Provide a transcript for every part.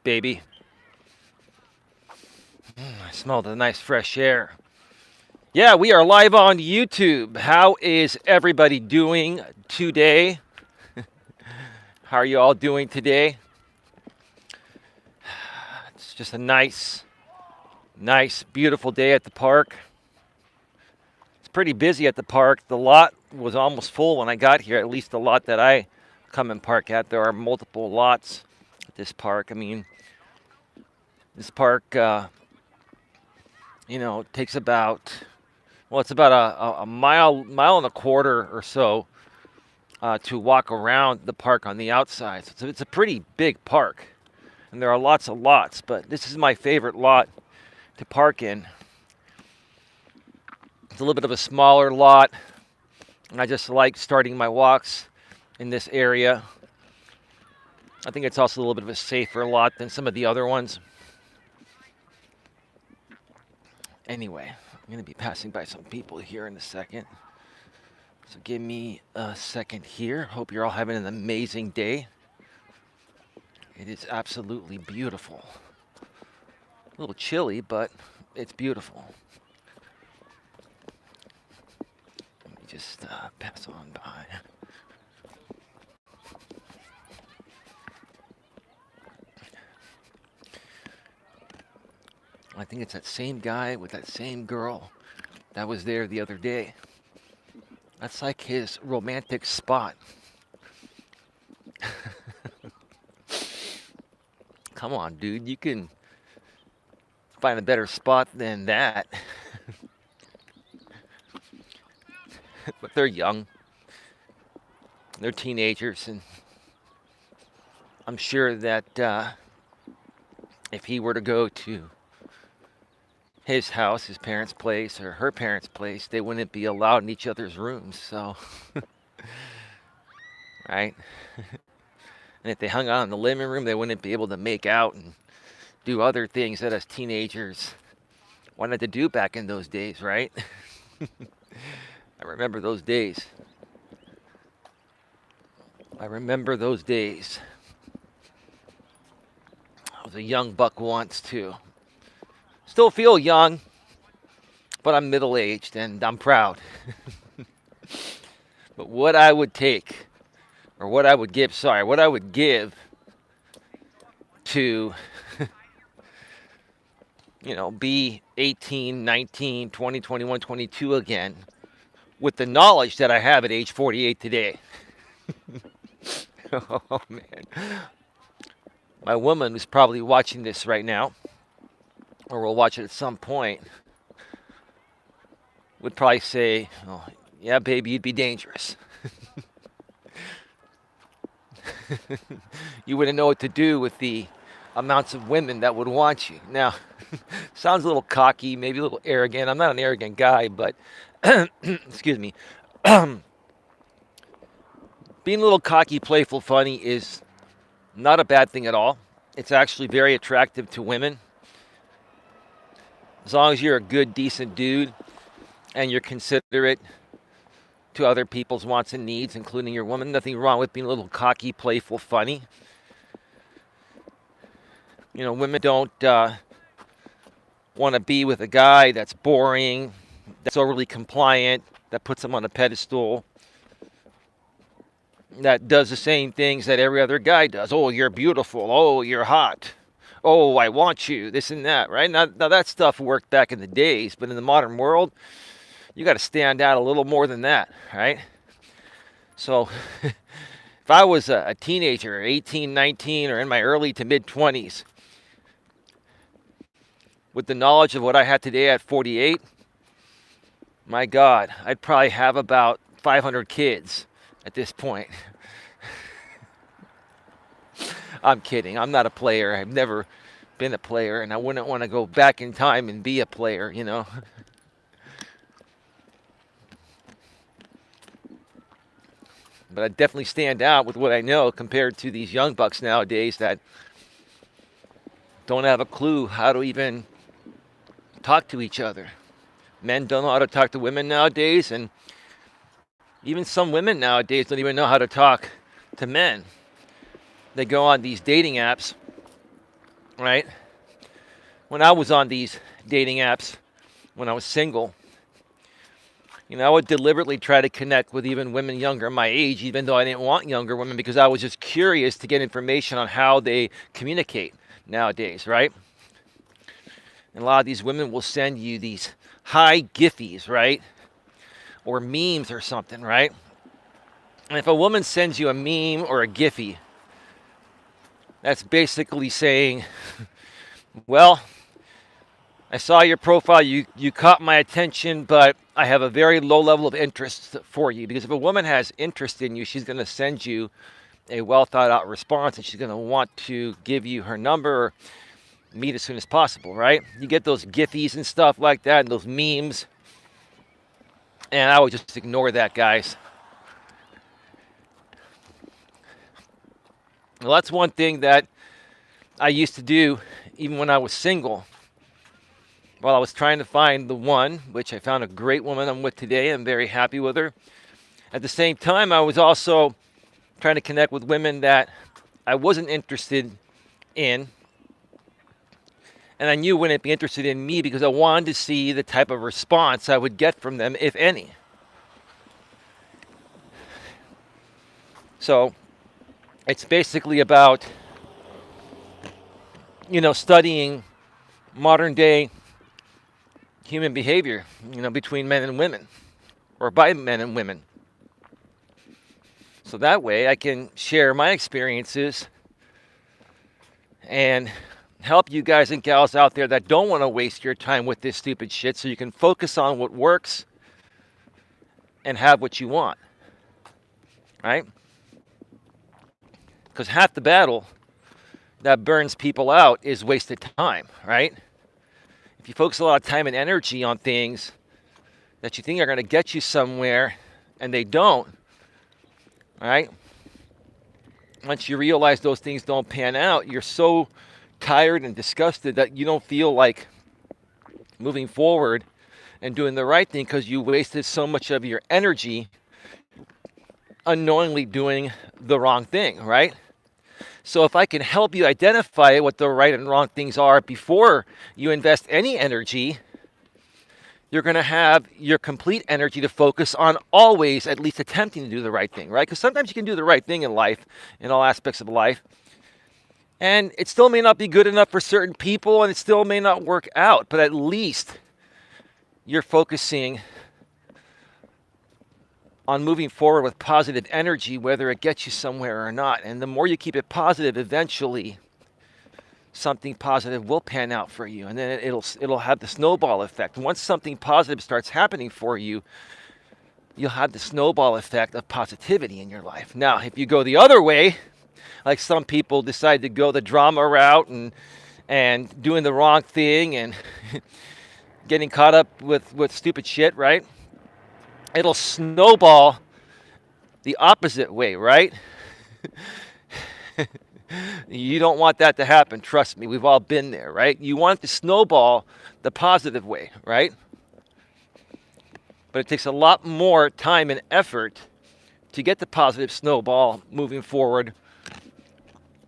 baby. I smell the nice fresh air. Yeah, we are live on YouTube. How is everybody doing today? How are you all doing today? It's just a nice, beautiful day at the park. It's pretty busy at the park. The lot was almost full when I got here, at least the lot that I come and park at. There are multiple lots at this park. I mean, this park, takes about, well, it's about a mile and a quarter or so to walk around the park on the outside. So it's a pretty big park, and there are lots of lots, but this is my favorite lot to park in. It's a little bit of a smaller lot, and I just like starting my walks in this area. I think it's also a little bit of a safer lot than some of the other ones. Anyway, I'm going to be passing by some people here in a second. So give me a second here. Hope you're all having an amazing day. It is absolutely beautiful. A little chilly, but it's beautiful. Let me just pass on by. I think it's that same guy with that same girl that was there the other day. That's like his romantic spot. Come on, dude. You can find a better spot than that. But they're young. They're teenagers. And I'm sure that if he were to go to his house, his parents' place, or her parents' place, they wouldn't be allowed in each other's rooms, so, right? And if they hung out in the living room, they wouldn't be able to make out and do other things that us teenagers wanted to do back in those days, right? I remember those days. I was a young buck once, too. Still feel young, but I'm middle-aged and I'm proud. But what I would give to, be 18, 19, 20, 21, 22 again with the knowledge that I have at age 48 today. Oh, man. My woman is probably watching this right now, or will watch it at some point, would probably say, oh, yeah, baby, you'd be dangerous. You wouldn't know what to do with the amounts of women that would want you. Now, sounds a little cocky, maybe a little arrogant. I'm not an arrogant guy, but, excuse me. Being a little cocky, playful, funny is not a bad thing at all. It's actually very attractive to women. As long as you're a good, decent dude and you're considerate to other people's wants and needs, including your woman, nothing wrong with being a little cocky, playful, funny. Women don't want to be with a guy that's boring, that's overly compliant, that puts them on a pedestal, that does the same things that every other guy does. Oh, you're beautiful. Oh, you're hot. Oh, I want you, this and that, right? Now that stuff worked back in the days, but in the modern world, you got to stand out a little more than that, right? So if I was a teenager, 18, 19, or in my early to mid-20s, with the knowledge of what I had today at 48, my God, I'd probably have about 500 kids at this point. I'm kidding. I'm not a player. I've never been a player, and I wouldn't want to go back in time and be a player, But I definitely stand out with what I know compared to these young bucks nowadays that don't have a clue how to even talk to each other. Men don't know how to talk to women nowadays, and even some women nowadays don't even know how to talk to men. They go on these dating apps right? When I was on these dating apps, when I was single, I would deliberately try to connect with even women younger my age, even though I didn't want younger women, because I was just curious to get information on how they communicate nowadays, right? And a lot of these women will send you these high giffies, right? Or memes or something, right? And if a woman sends you a meme or a Giphy, that's basically saying, well, I saw your profile, you caught my attention, but I have a very low level of interest for you. Because if a woman has interest in you, she's going to send you a well thought out response, and she's going to want to give you her number or meet as soon as possible, right? You get those Giphies and stuff like that and those memes. And I would just ignore that, guys. Well, that's one thing that I used to do even when I was single. While I was trying to find the one, which I found a great woman I'm with today. I'm very happy with her. At the same time, I was also trying to connect with women that I wasn't interested in. And I knew wouldn't be interested in me because I wanted to see the type of response I would get from them, if any. So it's basically about, studying modern day human behavior, between men and women, or by men and women. So that way I can share my experiences and help you guys and gals out there that don't want to waste your time with this stupid shit, so you can focus on what works and have what you want, right? Because half the battle that burns people out is wasted time, right? If you focus a lot of time and energy on things that you think are going to get you somewhere and they don't, right? Once you realize those things don't pan out, you're so tired and disgusted that you don't feel like moving forward and doing the right thing because you wasted so much of your energy unknowingly doing the wrong thing, right? So if I can help you identify what the right and wrong things are before you invest any energy, you're going to have your complete energy to focus on always at least attempting to do the right thing, right? Because sometimes you can do the right thing in life, in all aspects of life, and it still may not be good enough for certain people, and it still may not work out, but at least you're focusing on moving forward with positive energy, whether it gets you somewhere or not. And the more you keep it positive, eventually something positive will pan out for you, and then it'll have the snowball effect. Once something positive starts happening for you, you'll have the snowball effect of positivity in your life. Now, if you go the other way, like some people decide to go the drama route and doing the wrong thing and getting caught up with stupid shit, right? It'll snowball the opposite way, right? You don't want that to happen. Trust me, we've all been there, right? You want it to snowball the positive way, right? But it takes a lot more time and effort to get the positive snowball moving forward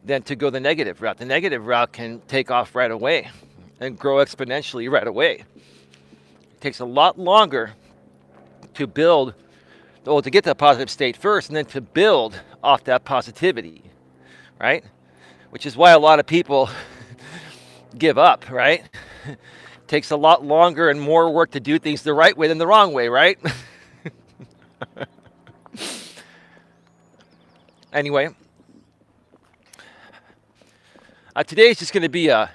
than to go the negative route. The negative route can take off right away and grow exponentially right away. It takes a lot longer to build, to get to a positive state first, and then to build off that positivity, right? Which is why a lot of people give up, right? It takes a lot longer and more work to do things the right way than the wrong way, right? Anyway, today is just going to be a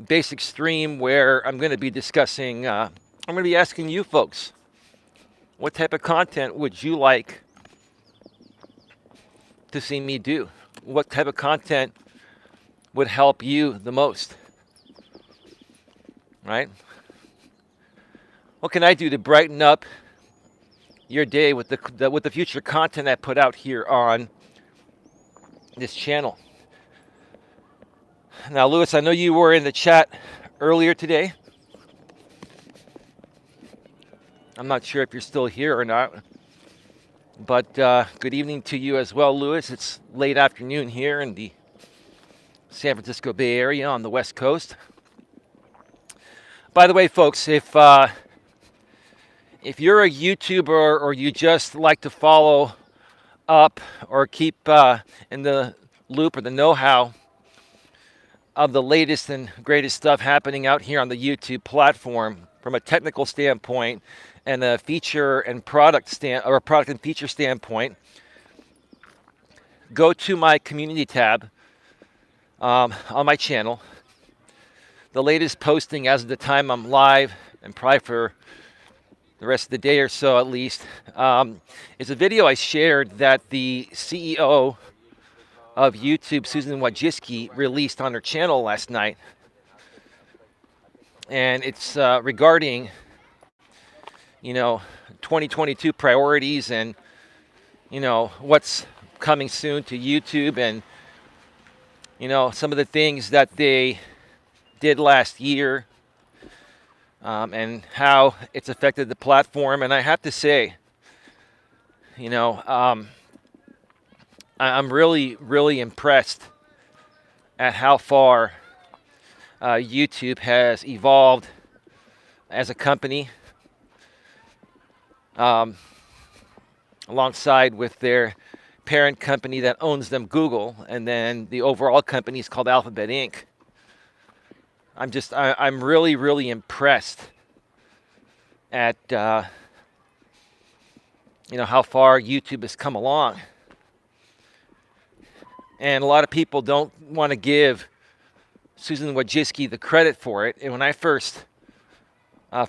basic stream where I'm going to be discussing, I'm going to be asking you folks, what type of content would you like to see me do? What type of content would help you the most? Right? What can I do to brighten up your day with the future content I put out here on this channel? Now, Lewis, I know you were in the chat earlier today. I'm not sure if you're still here or not, but good evening to you as well, Lewis. It's late afternoon here in the San Francisco Bay Area on the West Coast. By the way, folks, if you're a YouTuber or you just like to follow up or keep in the loop or the know-how of the latest and greatest stuff happening out here on the YouTube platform from a technical standpoint and a feature and product and feature standpoint, go to my community tab on my channel. The latest posting as of the time I'm live, and probably for the rest of the day or so at least, is a video I shared that the CEO of YouTube, Susan Wojcicki, released on her channel last night. And it's regarding, 2022 priorities and, what's coming soon to YouTube and, some of the things that they did last year and how it's affected the platform. And I have to say, I'm really, really impressed at how far YouTube has evolved as a company, alongside with their parent company that owns them, Google, and then the overall company is called Alphabet Inc. I'm really, really impressed at how far YouTube has come along. And a lot of people don't want to give Susan Wojcicki the credit for it. And when I first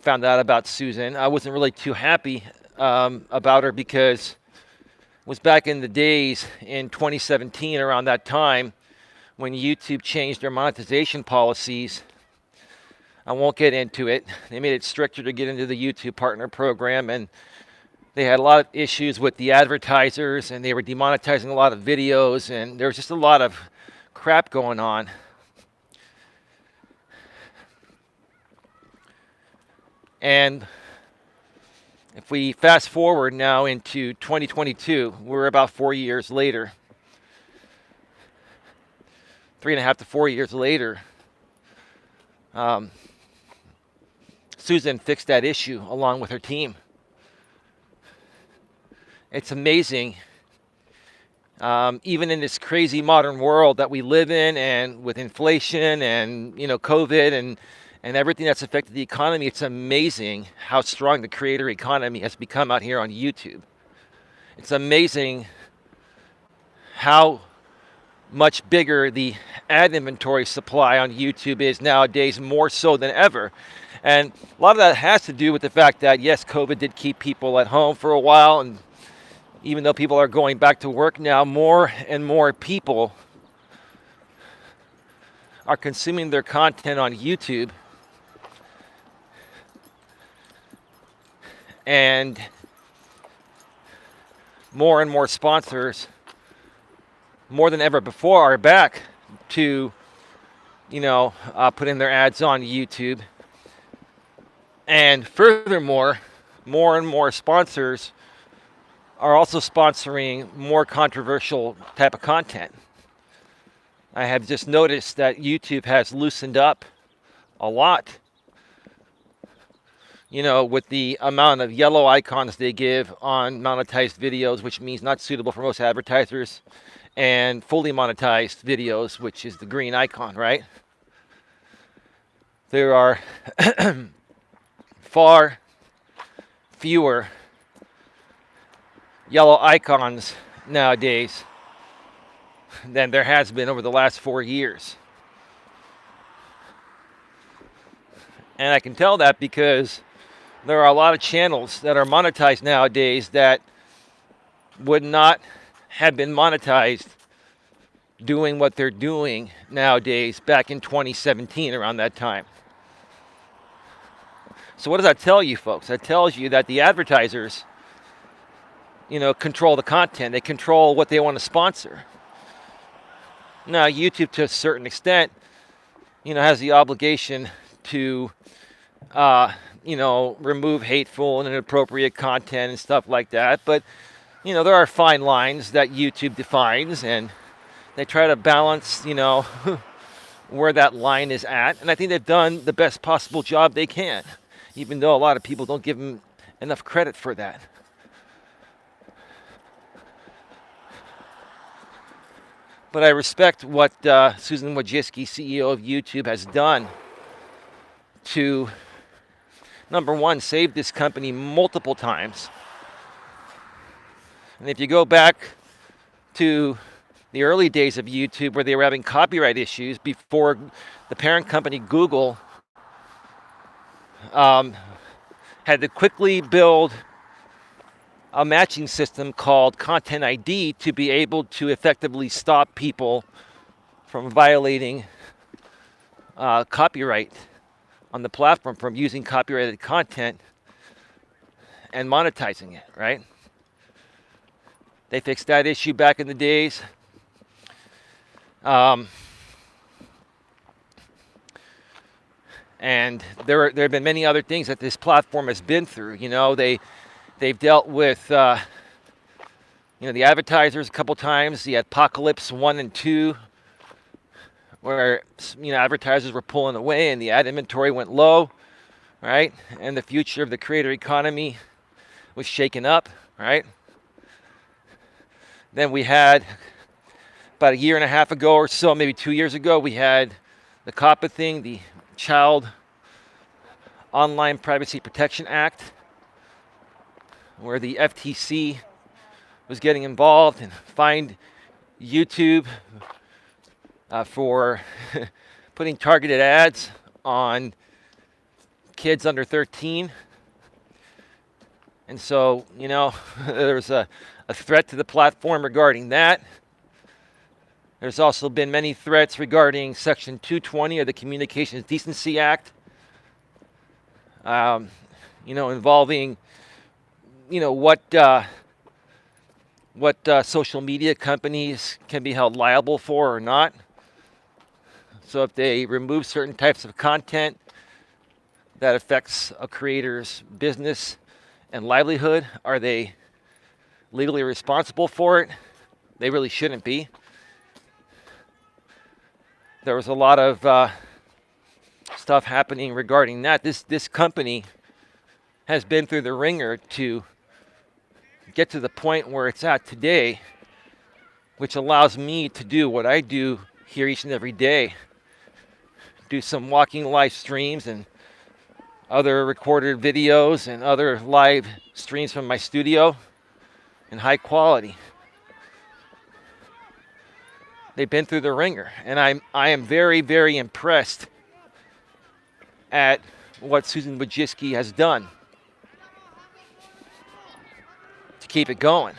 found out about Susan, I wasn't really too happy about her, because it was back in the days in 2017, around that time, when YouTube changed their monetization policies. I won't get into it. They made it stricter to get into the YouTube Partner Program, and they had a lot of issues with the advertisers, and they were demonetizing a lot of videos, and there was just a lot of crap going on. And if we fast forward now into 2022, we're about 4 years later, 3.5 to 4 years later. Susan fixed that issue along with her team. It's amazing, even in this crazy modern world that we live in, and with inflation and COVID and everything that's affected the economy, it's amazing how strong the creator economy has become out here on YouTube. It's amazing how much bigger the ad inventory supply on YouTube is nowadays, more so than ever. And a lot of that has to do with the fact that, yes, COVID did keep people at home for a while, and even though people are going back to work now, more and more people are consuming their content on YouTube. And more sponsors, more than ever before, are back to, putting their ads on YouTube. And furthermore, more and more sponsors are also sponsoring more controversial type of content. I have just noticed that YouTube has loosened up a lot, with the amount of yellow icons they give on monetized videos, which means not suitable for most advertisers, and fully monetized videos, which is the green icon, right? There are far fewer yellow icons nowadays than there has been over the last 4 years. And I can tell that because there are a lot of channels that are monetized nowadays that would not have been monetized doing what they're doing nowadays back in 2017, around that time. So what does that tell you, folks? That tells you that the advertisers, control the content. They control what they want to sponsor. Now, YouTube, to a certain extent, has the obligation to, remove hateful and inappropriate content and stuff like that. But, there are fine lines that YouTube defines, and they try to balance, where that line is at, and I think they've done the best possible job they can, even though a lot of people don't give them enough credit for that. But I respect what Susan Wojcicki, CEO of YouTube, has done to, number one, save this company multiple times. And if you go back to the early days of YouTube where they were having copyright issues before the parent company Google had to quickly build a matching system called Content ID to be able to effectively stop people from violating copyright on the platform, from using copyrighted content and monetizing it, right? They fixed that issue back in the days. And there have been many other things that this platform has been through. You know, they've dealt with the advertisers a couple times. The Apocalypse 1 and 2, where advertisers were pulling away and the ad inventory went low, right? And the future of the creator economy was shaken up, right? Then we had, about a year and a half ago or so, maybe 2 years ago, we had the COPPA thing, the Child Online Privacy Protection Act, where the FTC was getting involved and fined YouTube for putting targeted ads on kids under 13. And so, there was a threat to the platform regarding that. There's also been many threats regarding Section 220 of the Communications Decency Act, involving, what social media companies can be held liable for or not. So if they remove certain types of content that affects a creator's business and livelihood, are they legally responsible for it? They really shouldn't be. There was a lot of stuff happening regarding that. This company has been through the ringer to get to the point where it's at today, which allows me to do what I do here each and every day. Do some walking live streams and other recorded videos and other live streams from my studio in high quality. They've been through the ringer, and I am very, very impressed at what Susan Wojcicki has done to keep it going.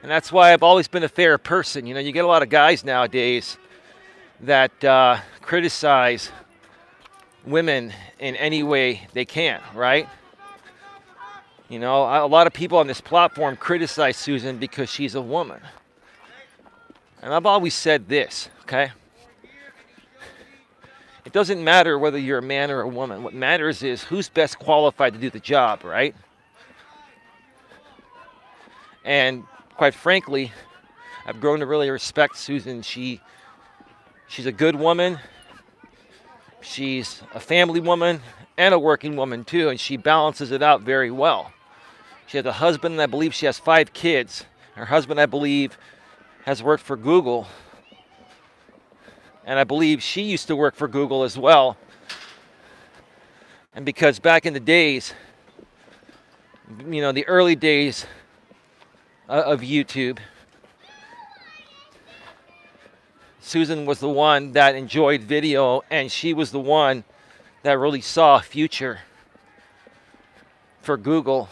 And that's why I've always been a fair person. You get a lot of guys nowadays that criticize women in any way they can, right? A lot of people on this platform criticize Susan because she's a woman. And I've always said this, okay? It doesn't matter whether you're a man or a woman. What matters is who's best qualified to do the job, right? And quite frankly, I've grown to really respect Susan. She's a good woman. She's a family woman and a working woman too, and she balances it out very well. She has a husband, and I believe she has 5 kids. Her husband, I believe, has worked for Google. And I believe she used to work for Google as well. And because back in the days, the early days of YouTube, Susan was the one that enjoyed video, and she was the one that really saw a future for Google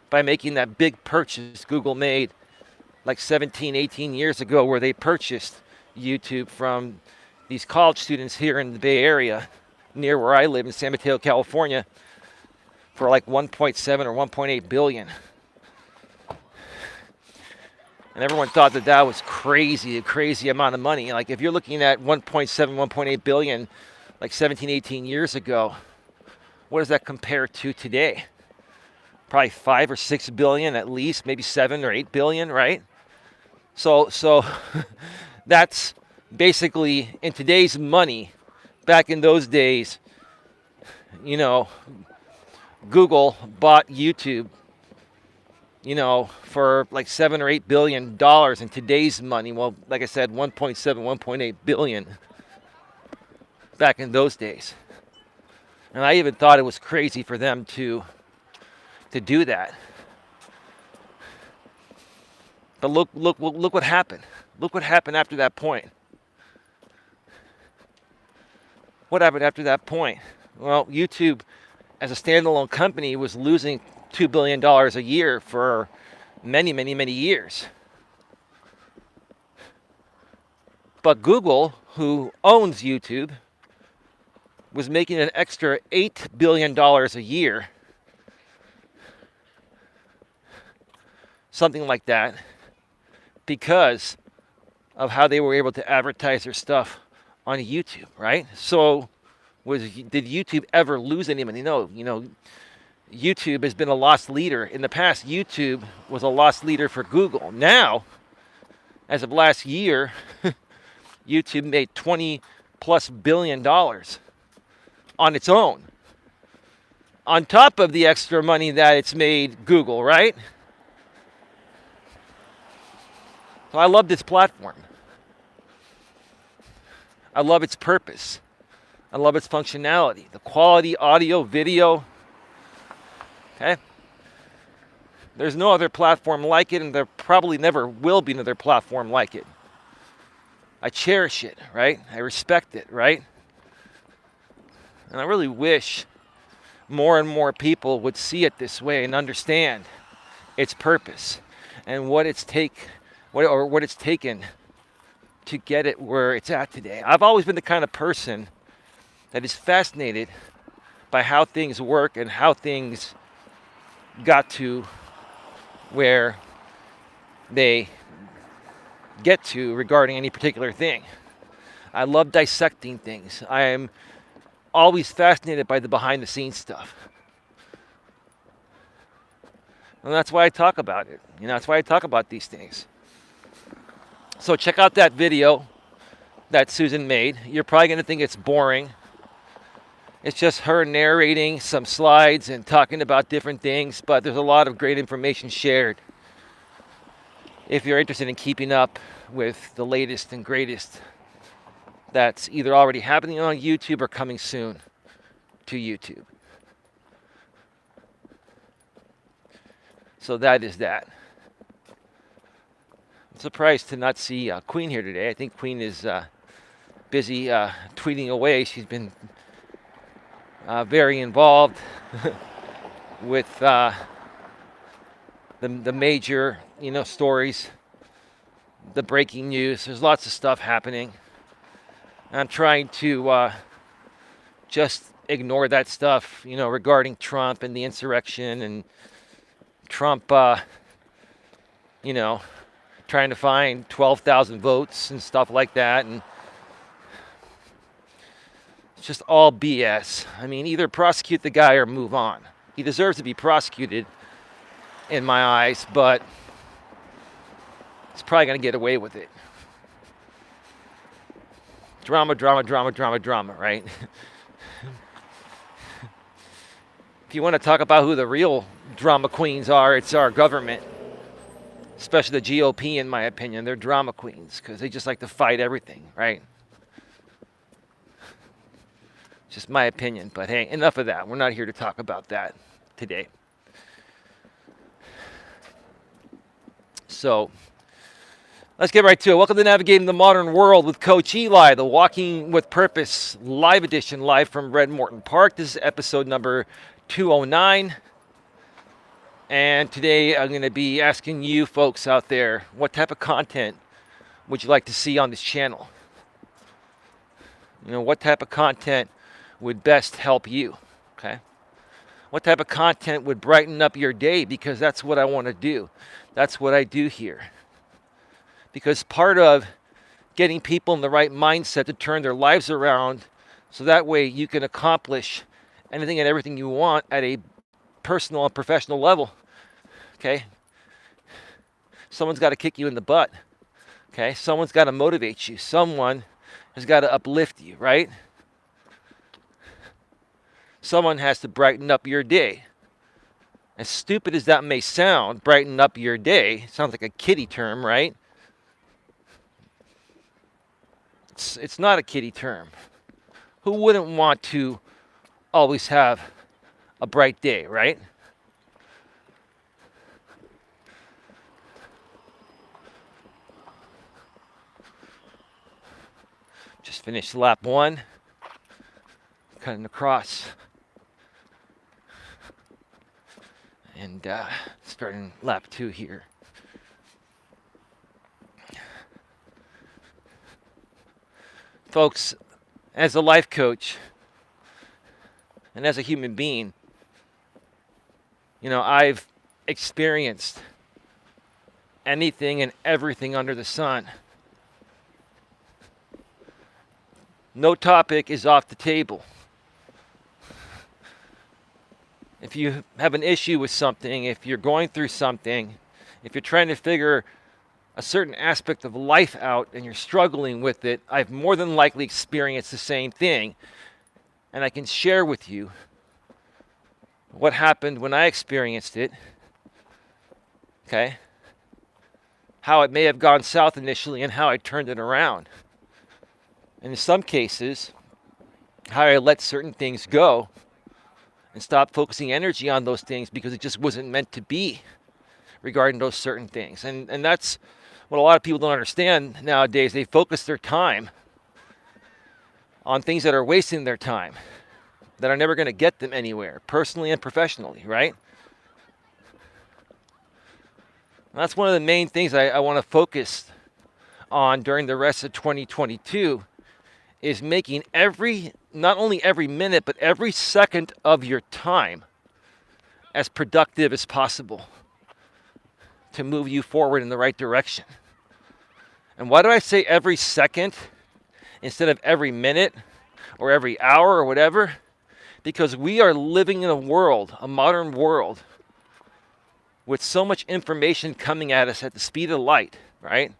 by making that big purchase Google made like 17, 18 years ago, where they purchased YouTube from these college students here in the Bay Area, near where I live in San Mateo, California, for like 1.7 or 1.8 billion. And everyone thought that was crazy, a crazy amount of money. Like if you're looking at 1.7, 1.8 billion, like 17, 18 years ago, what does that compare to today? Probably 5 or 6 billion at least, maybe 7 or 8 billion, right? So that's basically, in today's money, back in those days, you know, Google bought YouTube, for like $7 or $8 billion in today's money. Well, like I said, 1.7, 1.8 billion back in those days. And I even thought it was crazy for them to do that. But look what happened. Look what happened after that point. What happened after that point? Well, YouTube, as a standalone company, was losing $2 billion a year for many, many, many years. But Google, who owns YouTube, was making an extra $8 billion a year, something like that, because of how they were able to advertise their stuff on YouTube, right? So did YouTube ever lose any money? No. YouTube has been a loss leader. In the past, YouTube was a loss leader for Google. Now, as of last year, YouTube made $20+ billion on its own, on top of the extra money that it's made Google, right? So I love this platform. I love its purpose. I love its functionality, the quality, audio, video. Okay? There's no other platform like it, and there probably never will be another platform like it. I cherish it, right? I respect it, right? And I really wish more and more people would see it this way and understand its purpose and what it's taken to get it where it's at today. I've always been the kind of person that is fascinated by how things work and how things got to where they get to regarding any particular thing. I love dissecting things. I am always fascinated by the behind the scenes stuff. And that's why I talk about it. That's why I talk about these things. So check out that video that Susan made. You're probably going to think it's boring. It's just her narrating some slides and talking about different things, but there's a lot of great information shared if you're interested in keeping up with the latest and greatest that's either already happening on YouTube or coming soon to YouTube. So that is that. I'm surprised to not see Queen here today. I think Queen is busy tweeting away. She's been very involved with the major, stories, the breaking news. There's lots of stuff happening. I'm trying to just ignore that stuff, regarding Trump and the insurrection and Trump, trying to find 12,000 votes and stuff like that. And it's just all BS. I mean, either prosecute the guy or move on. He deserves to be prosecuted in my eyes, but he's probably going to get away with it. Drama, right? If you want to talk about who the real drama queens are, it's our government, especially the GOP, in my opinion. They're drama queens because they just like to fight everything, right? Just my opinion. But hey, enough of that. We're not here to talk about that today. So let's get right to it. Welcome to Navigating the Modern World with Coach Eli, the Walking with Purpose live edition, live from Red Morton Park. This is episode number 209. And today I'm going to be asking you folks out there, what type of content would you like to see on this channel? What type of content would best help you? Okay? What type of content would brighten up your day? Because that's what I want to do. That's what I do here. Because part of getting people in the right mindset to turn their lives around so that way you can accomplish anything and everything you want at a personal and professional level. Okay? Someone's got to kick you in the butt. Okay, someone's got to motivate you. Someone has got to uplift you, right? Someone has to brighten up your day. As stupid as that may sound, brighten up your day sounds like a kiddie term, right? It's not a kiddie term. Who wouldn't want to always have a bright day, right? Just finished lap 1, cutting across, and starting lap 2 here. Folks, as a life coach and as a human being, I've experienced anything and everything under the sun. No topic is off the table. If you have an issue with something, if you're going through something, if you're trying to figure a certain aspect of life out and you're struggling with it, I've more than likely experienced the same thing. And I can share with you what happened when I experienced it. Okay? How it may have gone south initially and how I turned it around. And in some cases, how I let certain things go and stop focusing energy on those things because it just wasn't meant to be regarding those certain things. And that's what a lot of people don't understand nowadays. They focus their time on things that are wasting their time, that are never going to get them anywhere, personally and professionally, right? And that's one of the main things I want to focus on during the rest of 2022 is making not only every minute, but every second of your time as productive as possible to move you forward in the right direction. And why do I say every second instead of every minute or every hour or whatever? Because we are living in a modern world, with so much information coming at us at the speed of light, right?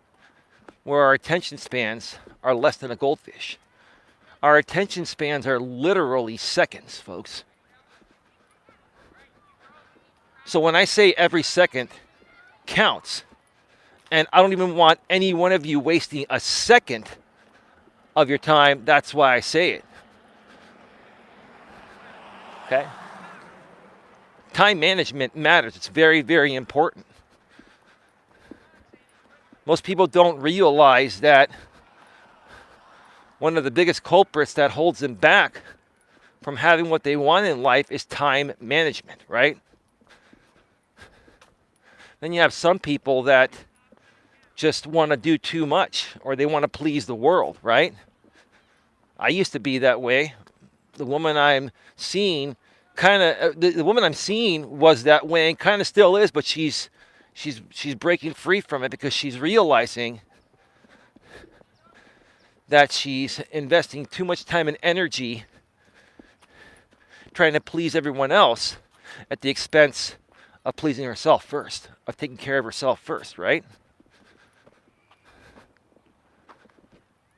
Where our attention spans are less than a goldfish. Our attention spans are literally seconds, folks. So when I say every second counts, and I don't even want any one of you wasting a second of your time, that's why I say it. Okay? Time management matters. It's very, very important. Most people don't realize that one of the biggest culprits that holds them back from having what they want in life is time management, right? Then you have some people that just want to do too much, or they want to please the world, right? I used to be that way. The woman I'm seeing the woman I'm seeing was that way and kind of still is, but she's breaking free from it because she's realizing that she's investing too much time and energy trying to please everyone else at the expense of pleasing herself first, of taking care of herself first, right?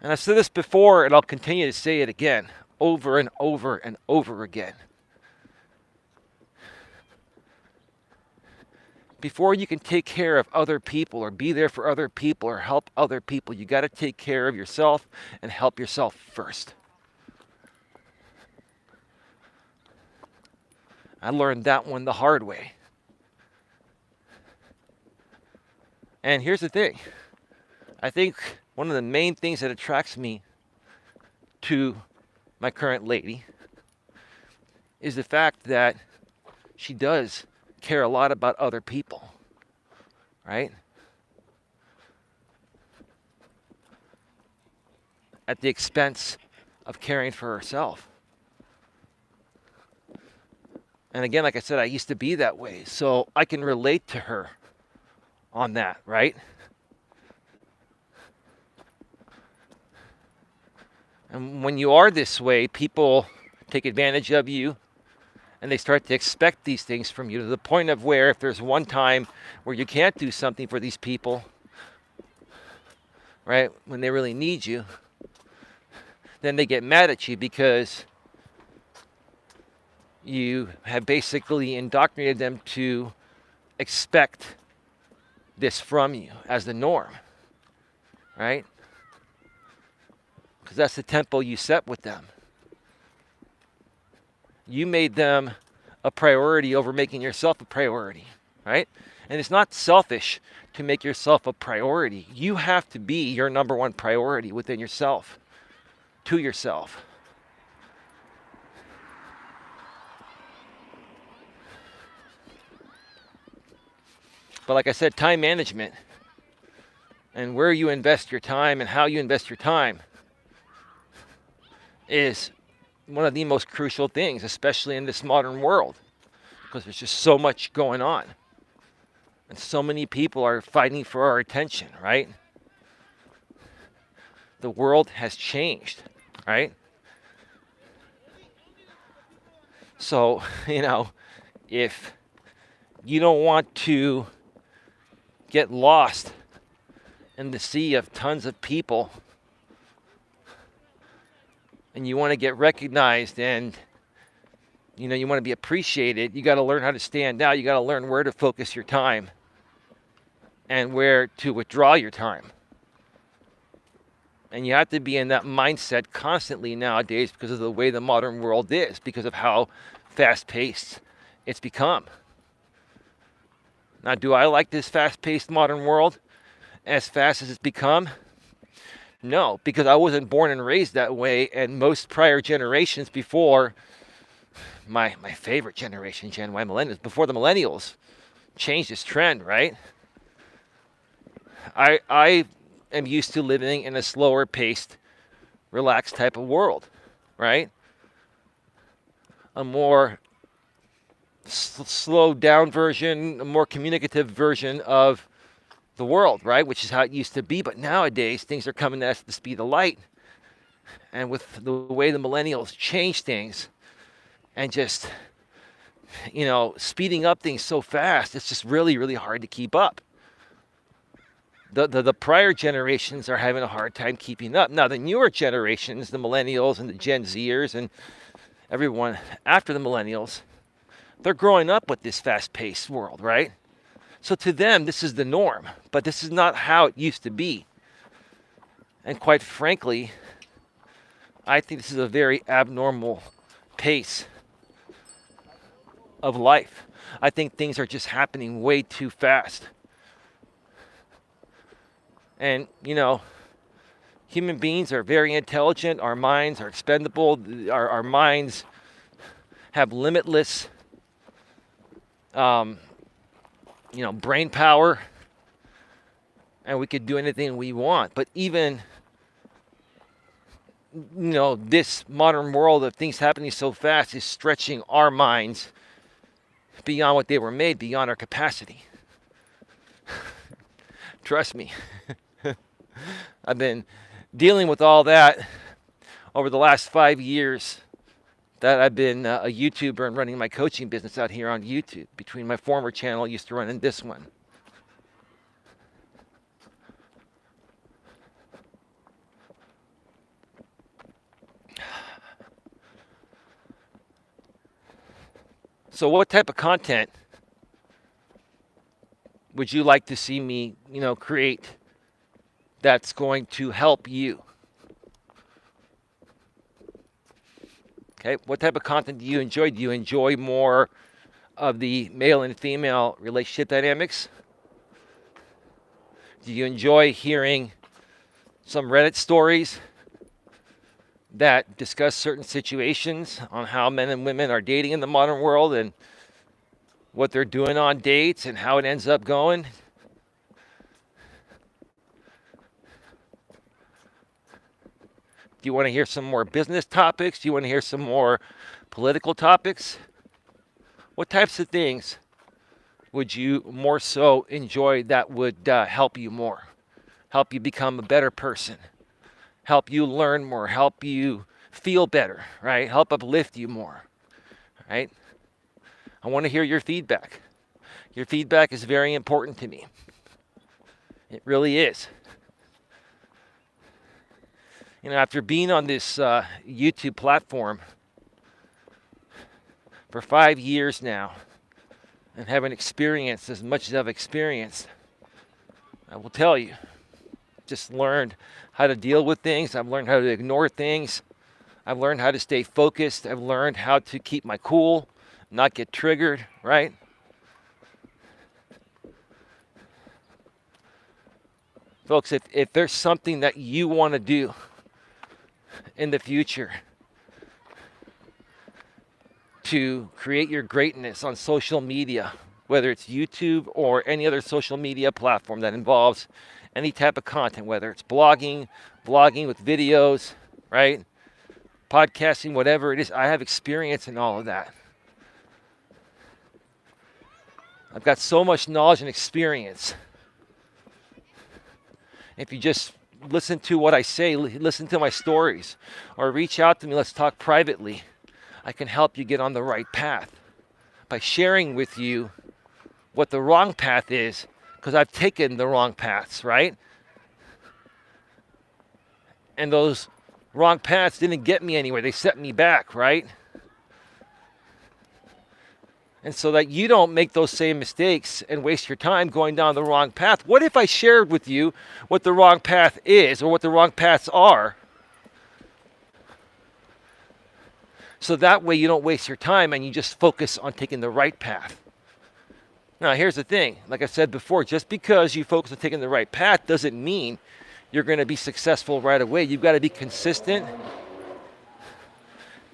And I've said this before, and I'll continue to say it again, over and over and over again. Before you can take care of other people or be there for other people or help other people, you got to take care of yourself and help yourself first. I learned that one the hard way. And here's the thing. I think one of the main things that attracts me to my current lady is the fact that she does care a lot about other people, right? At the expense of caring for herself. And again, like I said, I used to be that way, so I can relate to her on that, right? And when you are this way, people take advantage of you, and they start to expect these things from you to the point of where if there's one time where you can't do something for these people, right? When they really need you, then they get mad at you because you have basically indoctrinated them to expect this from you as the norm, right? Because that's the tempo you set with them. You made them a priority over making yourself a priority, right? And it's not selfish to make yourself a priority. You have to be your number one priority within yourself, to yourself. But like I said, time management and where you invest your time and how you invest your time is one of the most crucial things, especially in this modern world, because there's just so much going on. And so many people are fighting for our attention, right? The world has changed, right? So, if you don't want to get lost in the sea of tons of people and you want to get recognized and you want to be appreciated, you got to learn how to stand out. You got to learn where to focus your time and where to withdraw your time. And you have to be in that mindset constantly nowadays because of the way the modern world is, because of how fast-paced it's become. Now, do I like this fast-paced modern world as fast as it's become? No, because I wasn't born and raised that way, and most prior generations before my favorite generation, Gen Y millennials, before the millennials, changed this trend, right? I am used to living in a slower paced, relaxed type of world, right? A more slowed down version, a more communicative version of the world, right? Which is how it used to be. But nowadays, things are coming at us at the speed of light. And with the way the millennials change things and just, speeding up things so fast, it's just really, really hard to keep up. The prior generations are having a hard time keeping up. Now, the newer generations, the millennials and the Gen Zers and everyone after the millennials, they're growing up with this fast-paced world, right? So to them, this is the norm, but this is not how it used to be. And quite frankly, I think this is a very abnormal pace of life. I think things are just happening way too fast. And, human beings are very intelligent. Our minds are expendable. Our minds have limitless, brain power. And we could do anything we want. But even, this modern world of things happening so fast is stretching our minds beyond what they were made, beyond our capacity. Trust me. I've been dealing with all that over the last 5 years that I've been a YouTuber and running my coaching business out here on YouTube, between my former channel I used to run and this one. So what type of content would you like to see me, create that's going to help you? Okay, what type of content do you enjoy? Do you enjoy more of the male and female relationship dynamics? Do you enjoy hearing some Reddit stories that discuss certain situations on how men and women are dating in the modern world and what they're doing on dates and how it ends up going? Do you want to hear some more business topics? Do you want to hear some more political topics? What types of things would you more so enjoy that would help you more? Help you become a better person? Help you learn more? Help you feel better, right? Help uplift you more, right? I want to hear your feedback. Your feedback is very important to me. It really is. After being on this YouTube platform for 5 years now and having experienced as much as I've experienced, I will tell you, just learned how to deal with things. I've learned how to ignore things. I've learned how to stay focused. I've learned how to keep my cool, not get triggered, right? Folks, if there's something that you want to do in the future to create your greatness on social media, whether it's YouTube or any other social media platform that involves any type of content, whether it's blogging with videos, right? Podcasting, whatever it is, I have experience in all of that. I've got so much knowledge and experience. If you just listen to what I say, listen to my stories, or reach out to me, let's talk privately, I can help you get on the right path by sharing with you what the wrong path is, because I've taken the wrong paths, right? And those wrong paths didn't get me anywhere. They set me back, right? And so that you don't make those same mistakes and waste your time going down the wrong path. What if I shared with you what the wrong path is or what the wrong paths are? So that way you don't waste your time and you just focus on taking the right path. Now, here's the thing. Like I said before, just because you focus on taking the right path doesn't mean you're going to be successful right away. You've got to be consistent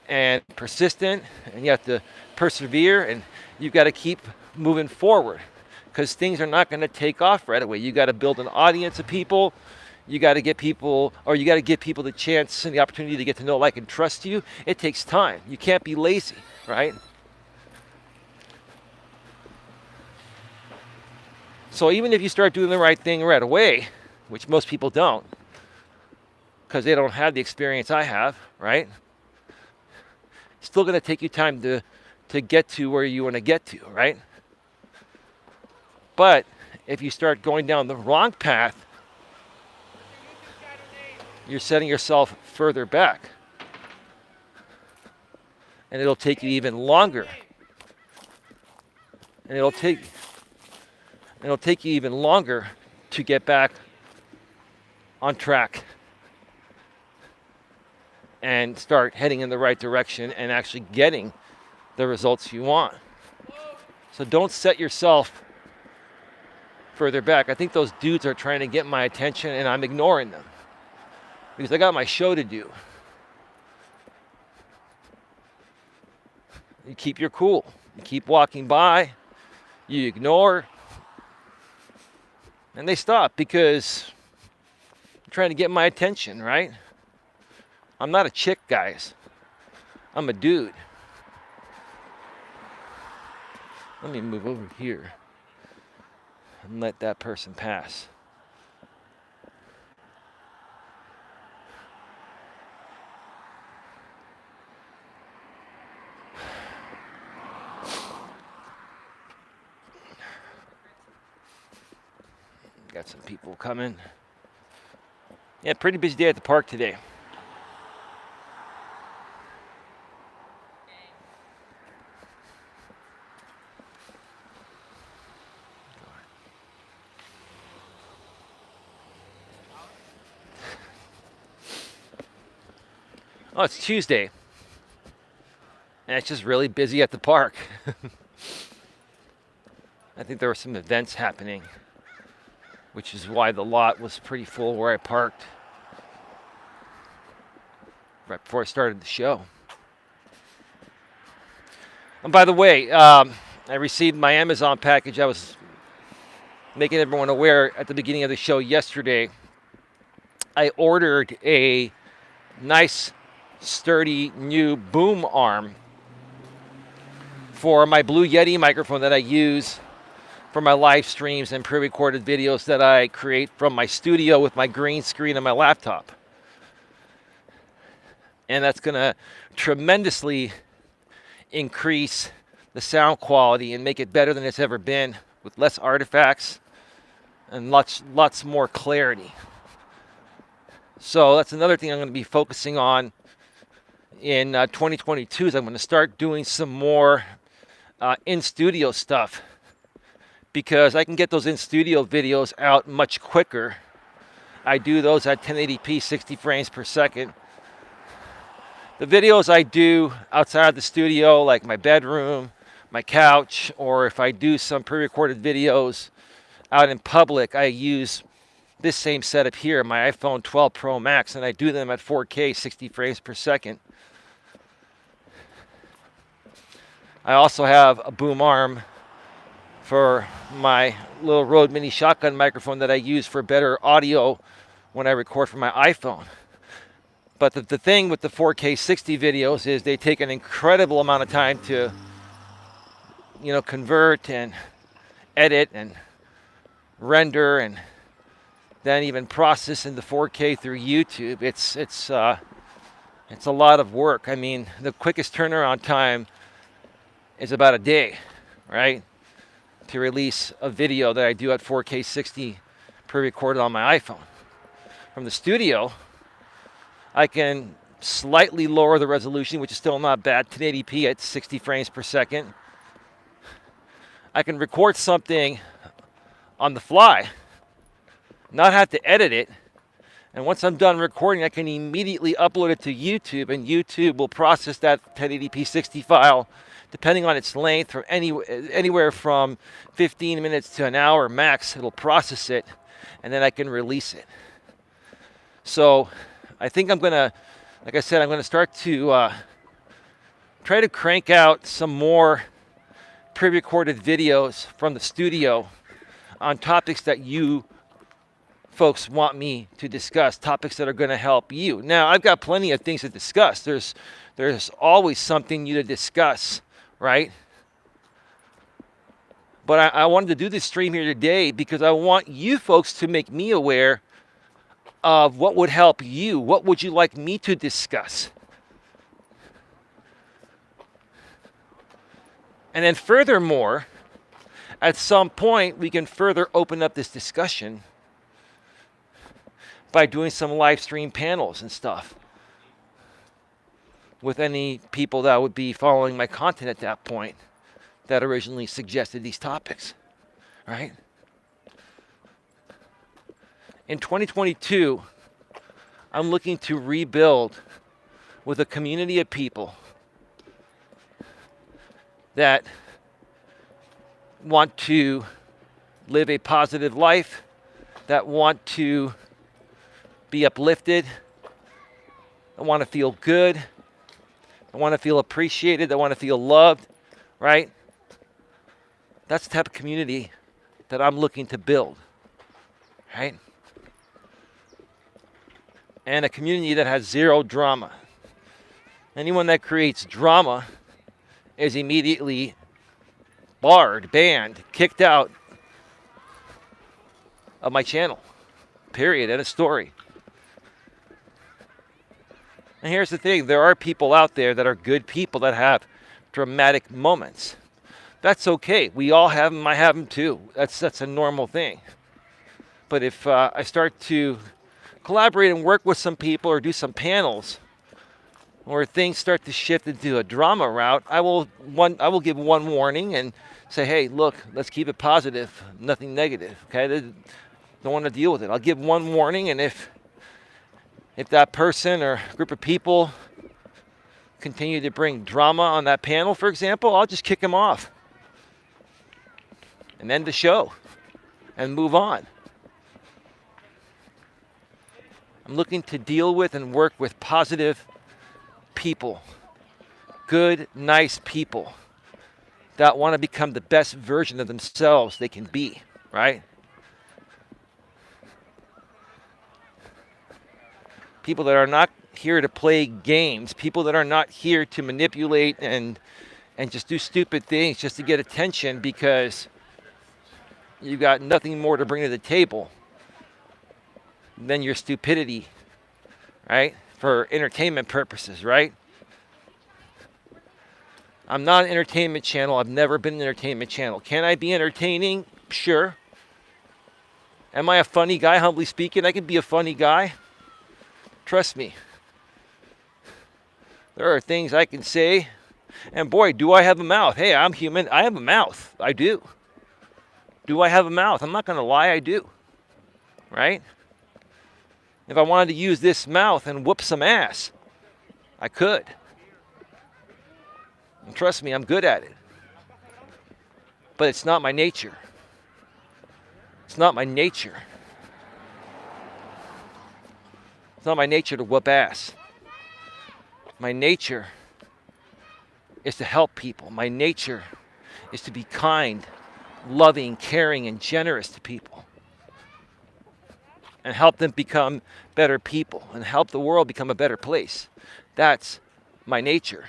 and persistent, and you have to persevere, and you've got to keep moving forward because things are not going to take off right away. You got to build an audience of people. You got to get people, or you got to give people the chance and the opportunity to get to know, like, and trust you. It takes time. You can't be lazy, right? So even if you start doing the right thing right away, which most people don't, because they don't have the experience I have, right? It's still going to take you time to get to where you want to get to, right? But if you start going down the wrong path, you're setting yourself further back. And it'll take you even longer. And it'll take you even longer to get back on track and start heading in the right direction and actually getting the results you want. So don't set yourself further back. I think those dudes are trying to get my attention and I'm ignoring them because I got my show to do. You keep your cool. You keep walking by. You ignore. And they stop because they're trying to get my attention, right? I'm not a chick, guys. I'm a dude. Let me move over here and let that person pass. Got some people coming. Yeah, pretty busy day at the park today. Oh, it's Tuesday. And it's just really busy at the park. I think there were some events happening, which is why the lot was pretty full where I parked right before I started the show. And by the way, I received my Amazon package. I was making everyone aware at the beginning of the show yesterday. I ordered a nice, sturdy new boom arm for my Blue Yeti microphone that I use for my live streams and pre-recorded videos that I create from my studio with my green screen and my laptop. And that's going to tremendously increase the sound quality and make it better than it's ever been with less artifacts and lots more clarity. So that's another thing I'm going to be focusing on in 2022 is I'm going to start doing some more in-studio stuff, because I can get those in-studio videos out much quicker. I do those at 1080p, 60 frames per second. The videos I do outside the studio, like my bedroom, my couch, or if I do some pre-recorded videos out in public, I use this same setup here, my iPhone 12 Pro Max, and I do them at 4K, 60 frames per second. I also have a boom arm for my little Rode Mini shotgun microphone that I use for better audio when I record from my iPhone. But the thing with the 4K 60 videos is they take an incredible amount of time to, convert and edit and render and then even process into 4K through YouTube. It's a lot of work. I mean, the quickest turnaround time is about a day, right? To release a video that I do at 4K 60 pre-recorded on my iPhone. From the studio, I can slightly lower the resolution, which is still not bad, 1080p at 60 frames per second. I can record something on the fly, not have to edit it, and once I'm done recording, I can immediately upload it to YouTube, and YouTube will process that 1080p 60 file, depending on its length, from anywhere from 15 minutes to an hour max. It'll process it, and then I can release it. So I think I'm going to, like I said, I'm going to start to try to crank out some more pre-recorded videos from the studio on topics that you folks want me to discuss, topics that are going to help you. Now, I've got plenty of things to discuss. There's always something new to discuss, right? But I wanted to do this stream here today because I want you folks to make me aware of what would help you. What would you like me to discuss? And then furthermore, at some point, we can further open up this discussion by doing some live stream panels and stuff with any people that would be following my content at that point that originally suggested these topics, right? In 2022, I'm looking to rebuild with a community of people that want to live a positive life, that want to be uplifted, that want to feel good, that want to feel appreciated, that want to feel loved, right? That's the type of community that I'm looking to build, right? And a community that has zero drama. Anyone that creates drama is immediately barred, banned, kicked out of my channel. Period. End of story. And here's the thing. There are people out there that are good people that have dramatic moments. That's okay. We all have them. I have them too. That's a normal thing. But if I start to collaborate and work with some people or do some panels or things start to shift into a drama route, I will give one warning and say, hey, look, let's keep it positive, nothing negative. Okay, don't want to deal with it. I'll give one warning, and if that person or group of people continue to bring drama on that panel, for example, I'll just kick them off and end the show and move on. I'm looking to deal with and work with positive people, good, nice people that want to become the best version of themselves they can be, right? People that are not here to play games, people that are not here to manipulate and just do stupid things just to get attention because you've got nothing more to bring to the table than your stupidity, right? For entertainment purposes, right? I'm not an entertainment channel. I've never been an entertainment channel. Can I be entertaining? Sure. Am I a funny guy? Humbly speaking, I can be a funny guy. Trust me. There are things I can say, and boy, do I have a mouth. Hey, I'm human. I have a mouth. I do. Do I have a mouth? I'm not going to lie, I do. Right? If I wanted to use this mouth and whoop some ass, I could. And trust me, I'm good at it. But it's not my nature. It's not my nature. It's not my nature to whoop ass. My nature is to help people. My nature is to be kind, loving, caring, and generous to people. And help them become better people and help the world become a better place. That's my nature.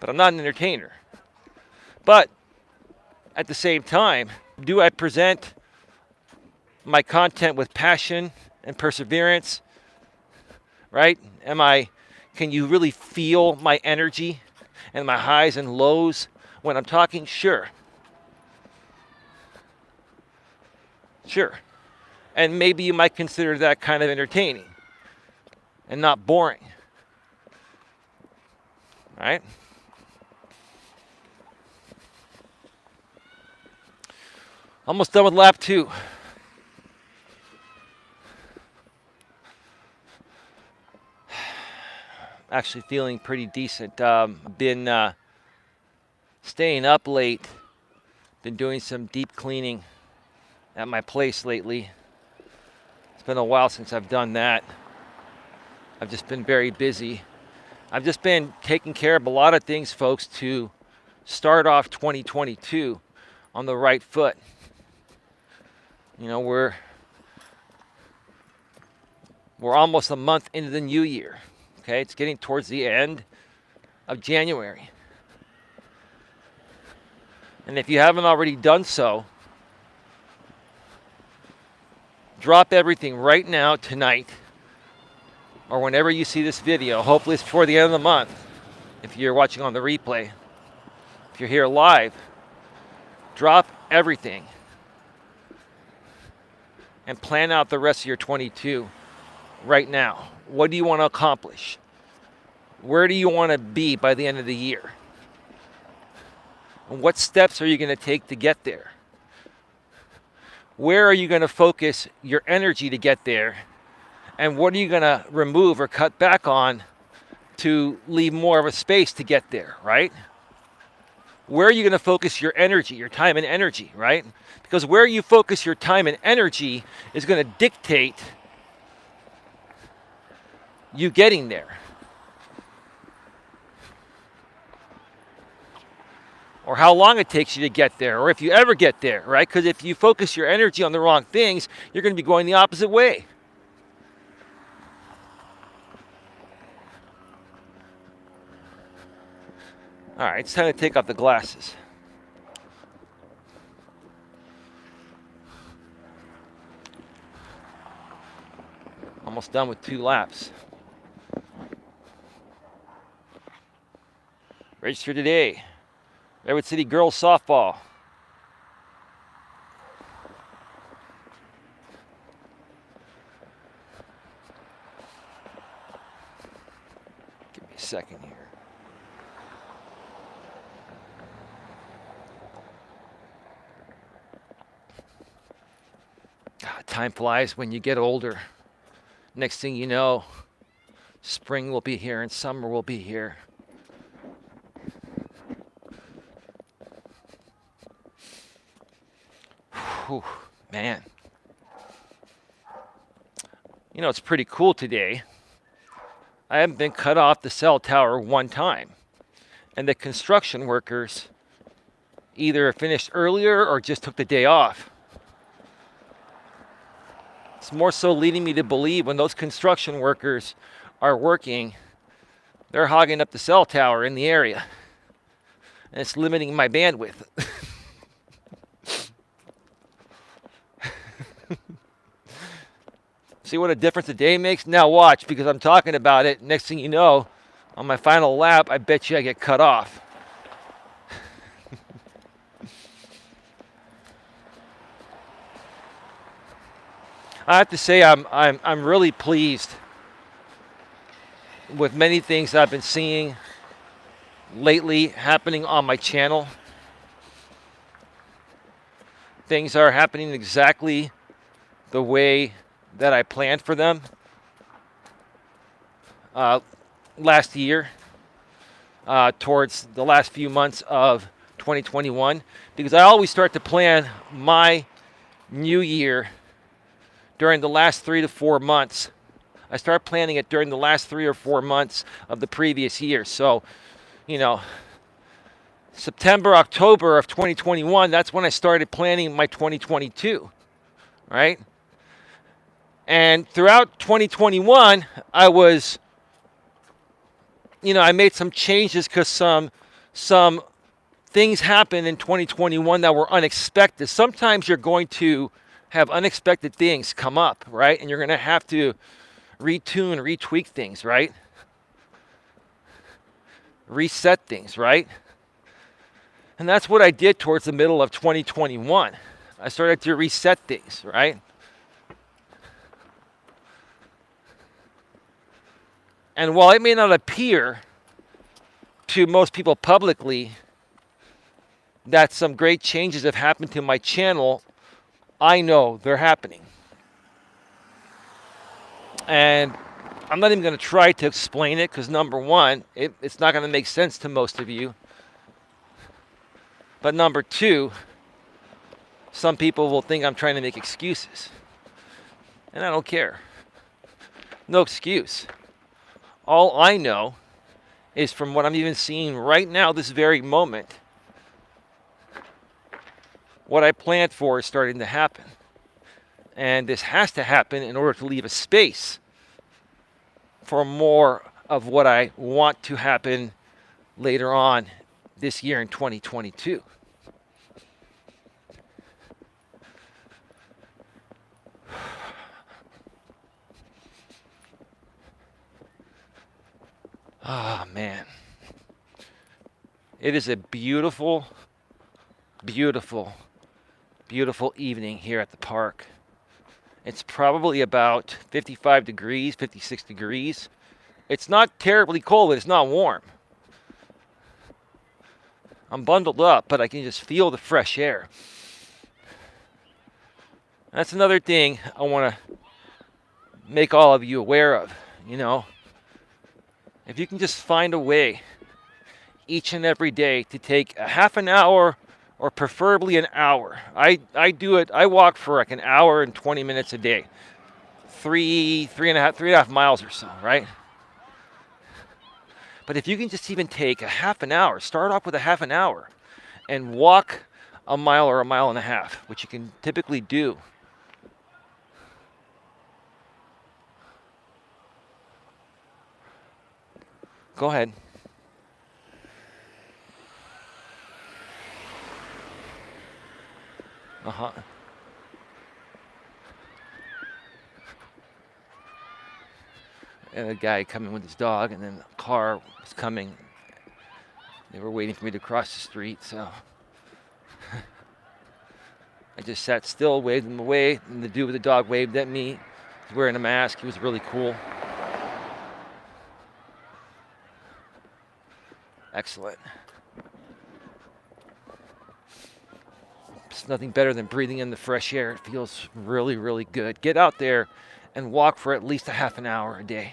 But I'm not an entertainer. But at the same time, do I present my content with passion and perseverance? Right? Can you really feel my energy and my highs and lows when I'm talking? Sure. Sure. And maybe you might consider that kind of entertaining and not boring. Right? Almost done with lap 2. Actually feeling pretty decent. Been staying up late. Been doing some deep cleaning at my place lately. It's been a while since I've done that. I've just been very busy. I've just been taking care of a lot of things, folks, to start off 2022 on the right foot. You know, we're almost a month into the new year. Okay, it's getting towards the end of January. And if you haven't already done so, drop everything right now, tonight, or whenever you see this video. Hopefully it's before the end of the month, if you're watching on the replay. If you're here live, drop everything and plan out the rest of your 22 right now. What do you want to accomplish? Where do you want to be by the end of the year? And what steps are you going to take to get there? Where are you going to focus your energy to get there? And what are you going to remove or cut back on to leave more of a space to get there, right? Where are you going to focus your energy, your time and energy, right? Because where you focus your time and energy is going to dictate you getting there. Or how long it takes you to get there, or if you ever get there, right? Because if you focus your energy on the wrong things, you're going to be going the opposite way. All right, it's time to take off the glasses. Almost done with 2 laps. Register today. Redwood City Girls Softball. Give me a second here. God, time flies when you get older. Next thing you know, spring will be here and summer will be here. Whew, man. You know, it's pretty cool today. I haven't been cut off the cell tower one time. And the construction workers either finished earlier or just took the day off. It's more so leading me to believe when those construction workers are working, they're hogging up the cell tower in the area. And it's limiting my bandwidth. See what a difference a day makes? Now watch, because I'm talking about it. Next thing you know, on my final lap, I bet you I get cut off. I have to say I'm really pleased with many things I've been seeing lately happening on my channel. Things are happening exactly the way that I planned for them last year, towards the last few months of 2021, because I always start to plan my new year during the last 3 to 4 months. I start planning it during the last 3 or 4 months of the previous year. So, September, October of 2021, that's when I started planning my 2022, right? And throughout 2021, I was, I made some changes because some things happened in 2021 that were unexpected. Sometimes you're going to have unexpected things come up, right? And you're going to have to retune, retweak things, right? Reset things, right? And that's what I did towards the middle of 2021. I started to reset things, right? And while it may not appear to most people publicly that some great changes have happened to my channel, I know they're happening. And I'm not even going to try to explain it because, number one, it's not going to make sense to most of you. But number two, some people will think I'm trying to make excuses. And I don't care. No excuse. All I know is from what I'm even seeing right now, this very moment, what I planned for is starting to happen. And this has to happen in order to leave a space for more of what I want to happen later on this year in 2022. Ah, man. It is a beautiful, beautiful, beautiful evening here at the park. It's probably about 55 degrees, 56 degrees. It's not terribly cold, but it's not warm. I'm bundled up, but I can just feel the fresh air. That's another thing I want to make all of you aware of, If you can just find a way each and every day to take a half an hour or preferably an hour. I do it, I walk for like an hour and 20 minutes a day. Three and a half miles or so, right? But if you can just even take a half an hour, start off with a half an hour and walk a mile or a mile and a half, which you can typically do. Go ahead. Uh-huh. And a guy coming with his dog, and then a car was coming. They were waiting for me to cross the street, so I just sat still, waved them away, and the dude with the dog waved at me. He was wearing a mask. He was really cool. Excellent. It's nothing better than breathing in the fresh air. It feels really, really good. Get out there and walk for at least a half an hour a day.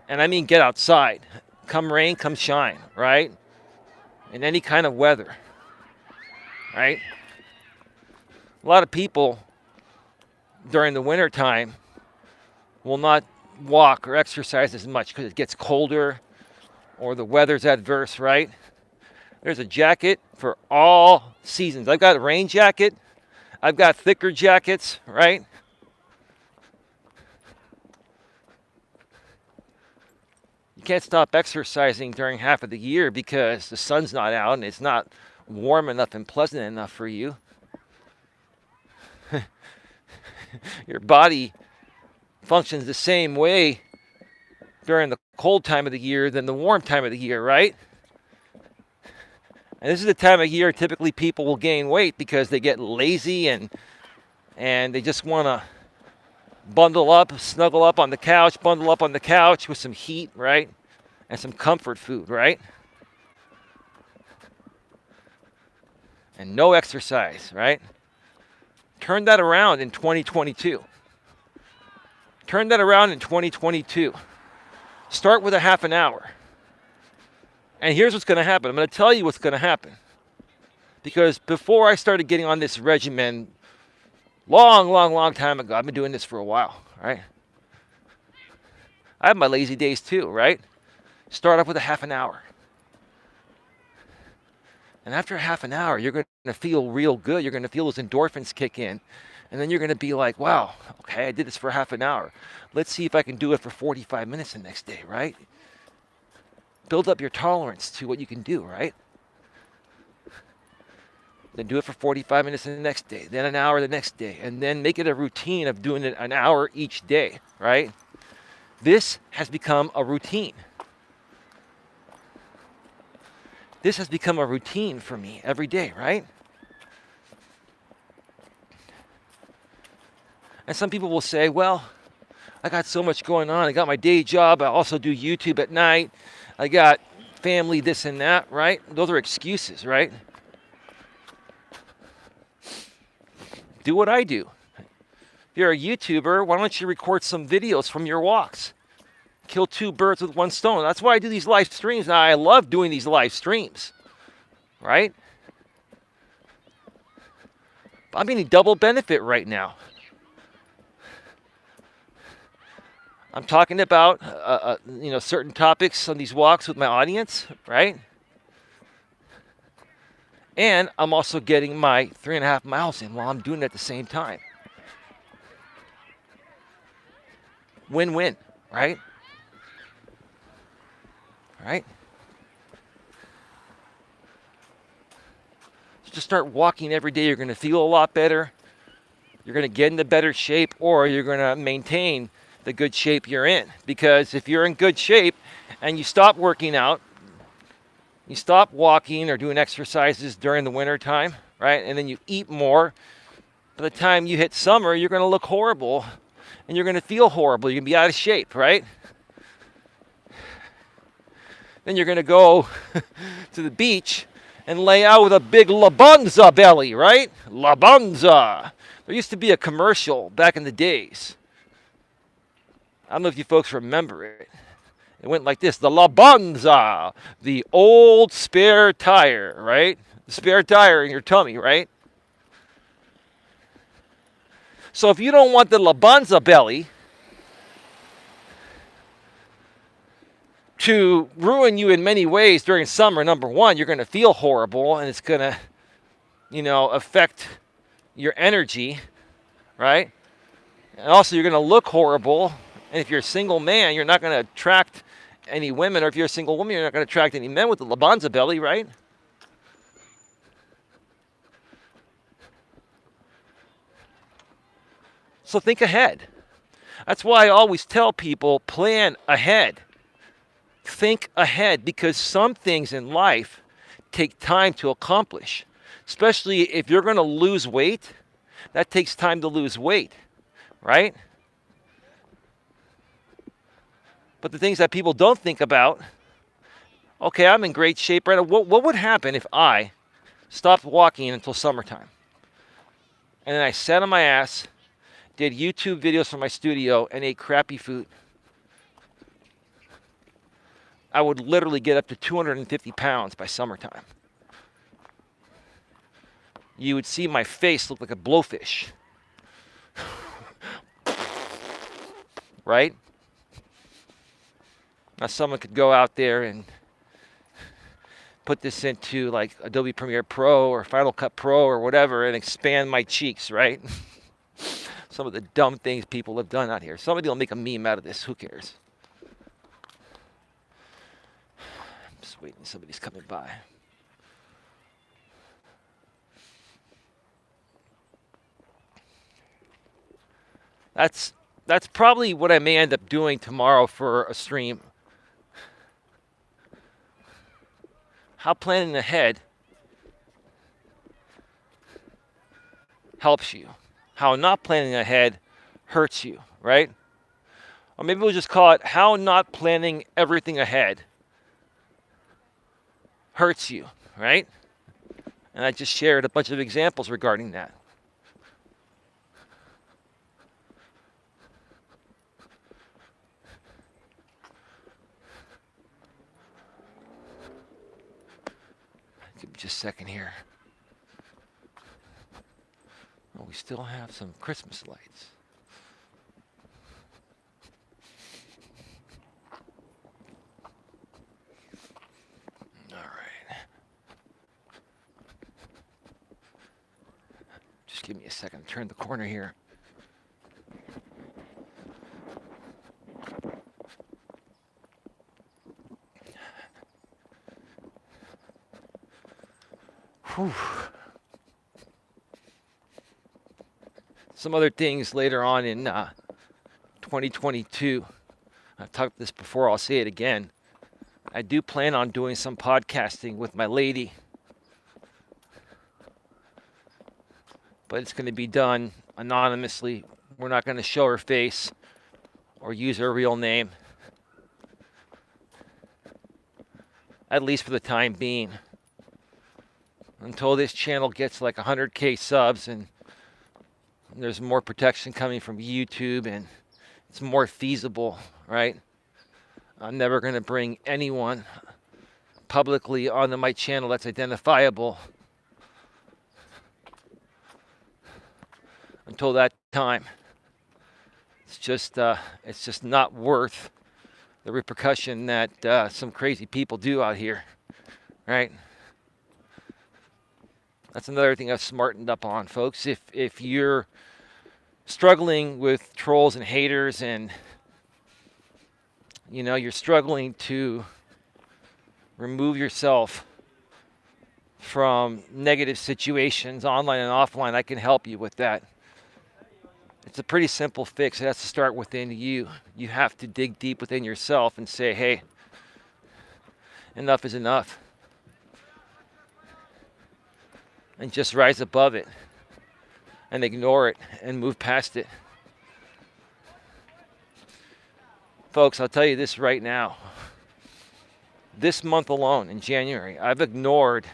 And I mean get outside. Come rain, come shine, right? In any kind of weather, right? A lot of people during the winter time will not walk or exercise as much because it gets colder or the weather's adverse, right? There's a jacket for all seasons. I've got a rain jacket. I've got thicker jackets, right? You can't stop exercising during half of the year because the sun's not out and it's not warm enough and pleasant enough for you. Your body functions the same way during the cold time of the year than the warm time of the year, right? And this is the time of year typically people will gain weight because they get lazy and and they just want to bundle up, snuggle up on the couch, bundle up on the couch with some heat, right? And some comfort food, right? And no exercise, right? Turn that around in 2022. Turn that around in 2022. Start with a half an hour. And here's what's going to happen. I'm going to tell you what's going to happen. Because before I started getting on this regimen, long time ago, I've been doing this for a while, right? I have my lazy days too, right? Start off with a half an hour. And after a half an hour, you're going to feel real good. You're going to feel those endorphins kick in. And then you're going to be like, wow, okay, I did this for half an hour. Let's see if I can do it for 45 minutes the next day, right? Build up your tolerance to what you can do, right? Then do it for 45 minutes the next day, then an hour the next day, and then make it a routine of doing it an hour each day, right? This has become a routine. This has become a routine for me every day, right? And some people will say, well, I got so much going on. I got my day job. I also do YouTube at night. I got family, this and that, right? Those are excuses, right? Do what I do. If you're a YouTuber, why don't you record some videos from your walks? Kill two birds with one stone. That's why I do these live streams. Now, I love doing these live streams, right? I'm getting double benefit right now. I'm talking about certain topics on these walks with my audience, right? And I'm also getting my 3.5 miles in while I'm doing it at the same time. Win-win, right? Right? So just start walking every day. You're going to feel a lot better. You're going to get into better shape, or you're going to maintain the good shape you're in. Because if you're in good shape and you stop working out, you stop walking or doing exercises during the winter time, right? And then you eat more. By the time you hit summer, you're going to look horrible and you're going to feel horrible. You're going to be out of shape, right? Then you're going to go to the beach and lay out with a big Labanza belly, right? Labanza. There used to be a commercial back in the days. I don't know if you folks remember it. It went like this: the Labanza, the old spare tire, right? The spare tire in your tummy, right? So if you don't want the Labanza belly to ruin you in many ways during summer, number one, you're going to feel horrible and it's going to, affect your energy, right? And also you're going to look horrible. And if you're a single man, you're not going to attract any women, or if you're a single woman, you're not going to attract any men with the Labanza belly, right? So think ahead. That's why I always tell people, plan ahead. Think ahead, because some things in life take time to accomplish. Especially if you're going to lose weight, that takes time to lose weight, right? But the things that people don't think about, okay, I'm in great shape right now. What would happen if I stopped walking until summertime? And then I sat on my ass, did YouTube videos from my studio, and ate crappy food? I would literally get up to 250 pounds by summertime. You would see my face look like a blowfish. Right? Now someone could go out there and put this into like Adobe Premiere Pro or Final Cut Pro or whatever and expand my cheeks, right? Some of the dumb things people have done out here. Somebody will make a meme out of this. Who cares? I'm just waiting. Somebody's coming by. That's probably what I may end up doing tomorrow for a stream. How planning ahead helps you. how not planning ahead hurts you, right? Or maybe we'll just call it how not planning everything ahead hurts you, right? And I just shared a bunch of examples regarding that. Give me just a second here. Oh, we still have some Christmas lights. All right. Just give me a second. Turn the corner here. Whew. Some other things later on in 2022. I've talked this before, I'll say it again. I do plan on doing some podcasting with my lady. But it's going to be done anonymously. We're not going to show her face or use her real name. At least for the time being. Until this channel gets like 100K subs and there's more protection coming from YouTube and it's more feasible, right? I'm never going to bring anyone publicly onto my channel that's identifiable until that time. It's just not worth the repercussion that some crazy people do out here, right? That's another thing I've smartened up on, folks. If you're struggling with trolls and haters and you're struggling to remove yourself from negative situations online and offline, I can help you with that. It's a pretty simple fix. It has to start within you. You have to dig deep within yourself and say, hey, enough is enough. And just rise above it and ignore it and move past it. Folks, I'll tell you this right now. This month alone, in January, I've ignored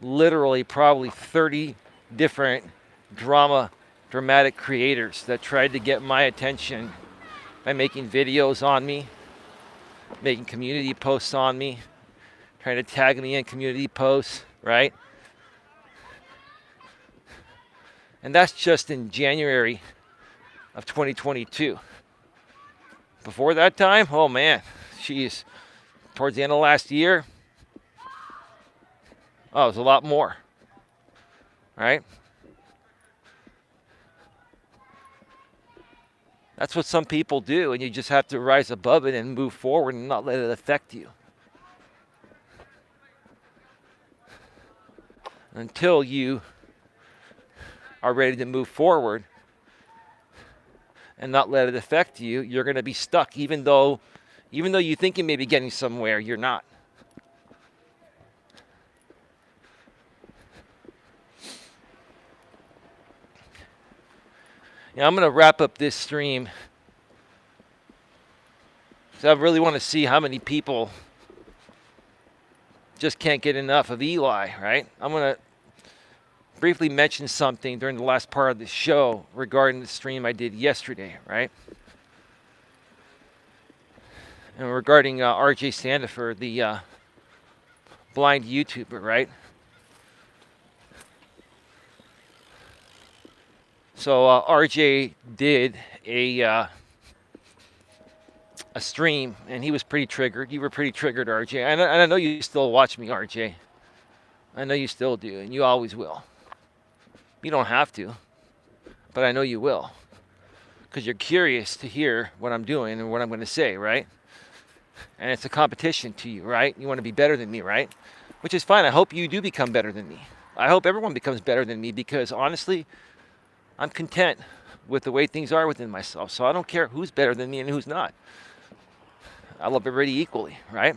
literally probably 30 different dramatic creators that tried to get my attention by making videos on me, making community posts on me, trying to tag me in community posts, right? And that's just in January of 2022. Before that time, oh man, geez, towards the end of last year, it was a lot more, right? That's what some people do, and you just have to rise above it and move forward and not let it affect you. Until you are ready to move forward and not let it affect you, you're going to be stuck, even though you think you may be getting somewhere, you're not. Now, I'm going to wrap up this stream because I really want to see how many people just can't get enough of Eli, right? I'm going to briefly mention something during the last part of the show regarding the stream I did yesterday, right? And regarding RJ Sandiford, the blind YouTuber, right? So RJ did a stream, and he was pretty triggered. You were pretty triggered, RJ. And I know you still watch me, RJ. I know you still do, and you always will. You don't have to, but I know you will. Because you're curious to hear what I'm doing and what I'm going to say, right? And it's a competition to you, right? You want to be better than me, right? Which is fine. I hope you do become better than me. I hope everyone becomes better than me because, honestly, I'm content with the way things are within myself. So I don't care who's better than me and who's not. I love everybody equally, right?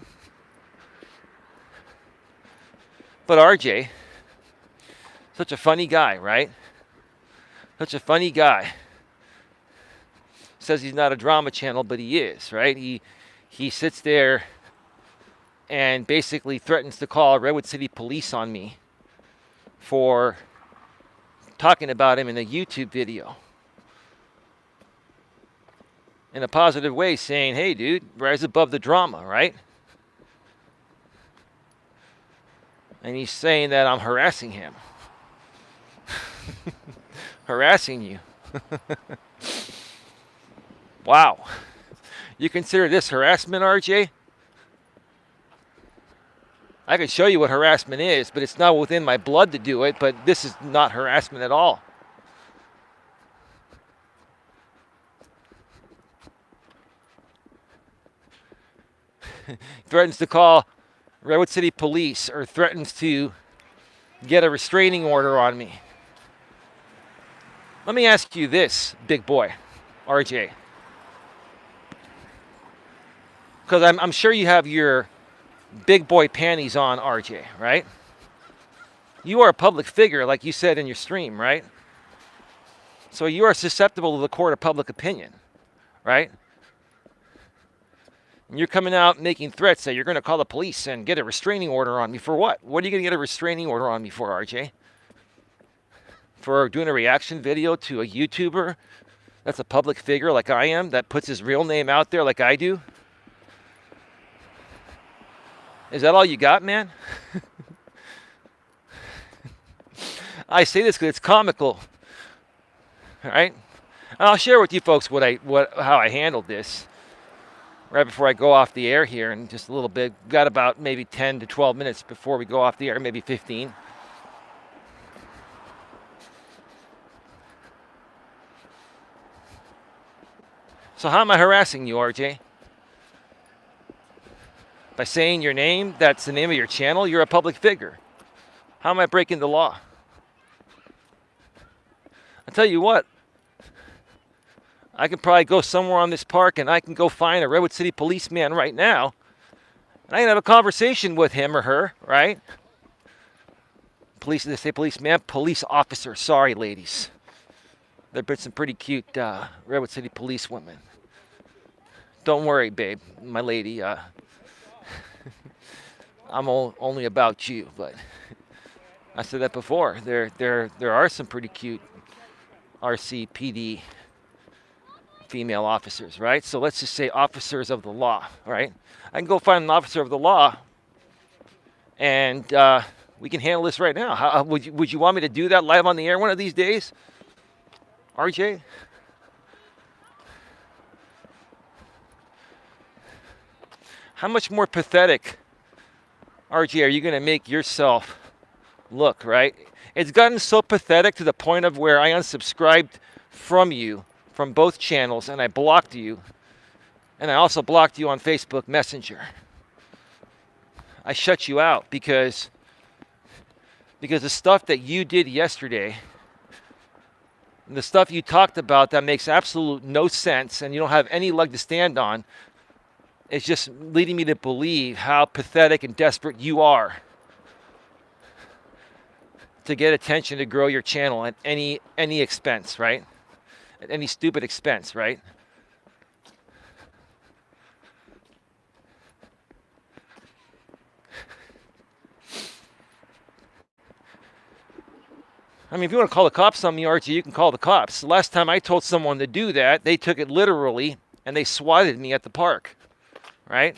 But RJ, such a funny guy, right? Such a funny guy. Says he's not a drama channel, but he is, right? He sits there and basically threatens to call Redwood City Police on me for talking about him in a YouTube video. In a positive way, saying, hey, dude, rise above the drama, right? And he's saying that I'm harassing him. Harassing you. Wow. You consider this harassment, RJ? I can show you what harassment is, but it's not within my blood to do it, but this is not harassment at all. Threatens to call Redwood City Police or threatens to get a restraining order on me. Let me ask you this, big boy, RJ. Because I'm sure you have your big boy panties on, RJ, right? You are a public figure, like you said in your stream, right? So you are susceptible to the court of public opinion, right? And you're coming out making threats that you're going to call the police and get a restraining order on me for what? What are you going to get a restraining order on me for, RJ? For doing a reaction video to a YouTuber that's a public figure like I am, that puts his real name out there like I do? Is that all you got, man? I say this because it's comical, all right? And I'll share with you folks how I handled this right before I go off the air here in just a little bit. Got about maybe 10 to 12 minutes before we go off the air, maybe 15. So how am I harassing you, RJ? By saying your name, that's the name of your channel, you're a public figure. How am I breaking the law? I'll tell you what, I can probably go somewhere on this park and I can go find a Redwood City policeman right now. And I can have a conversation with him or her, right? They say policeman, police officer. Sorry, ladies. There have been some pretty cute Redwood City police women. Don't worry, babe, my lady. I'm only about you, but I said that before. There are some pretty cute RCPD female officers, right? So let's just say officers of the law, right? I can go find an officer of the law, and we can handle this right now. Would you want me to do that live on the air one of these days, RJ? How much more pathetic, RJ, are you going to make yourself look, right? It's gotten so pathetic to the point of where I unsubscribed from you, from both channels, and I blocked you. And I also blocked you on Facebook Messenger. I shut you out because the stuff that you did yesterday, the stuff you talked about that makes absolute no sense and you don't have any leg to stand on, it's just leading me to believe how pathetic and desperate you are to get attention to grow your channel at any expense, right? At any stupid expense, right? I mean, if you want to call the cops on me, Archie, you can call the cops. The last time I told someone to do that, they took it literally and they swatted me at the park. Right?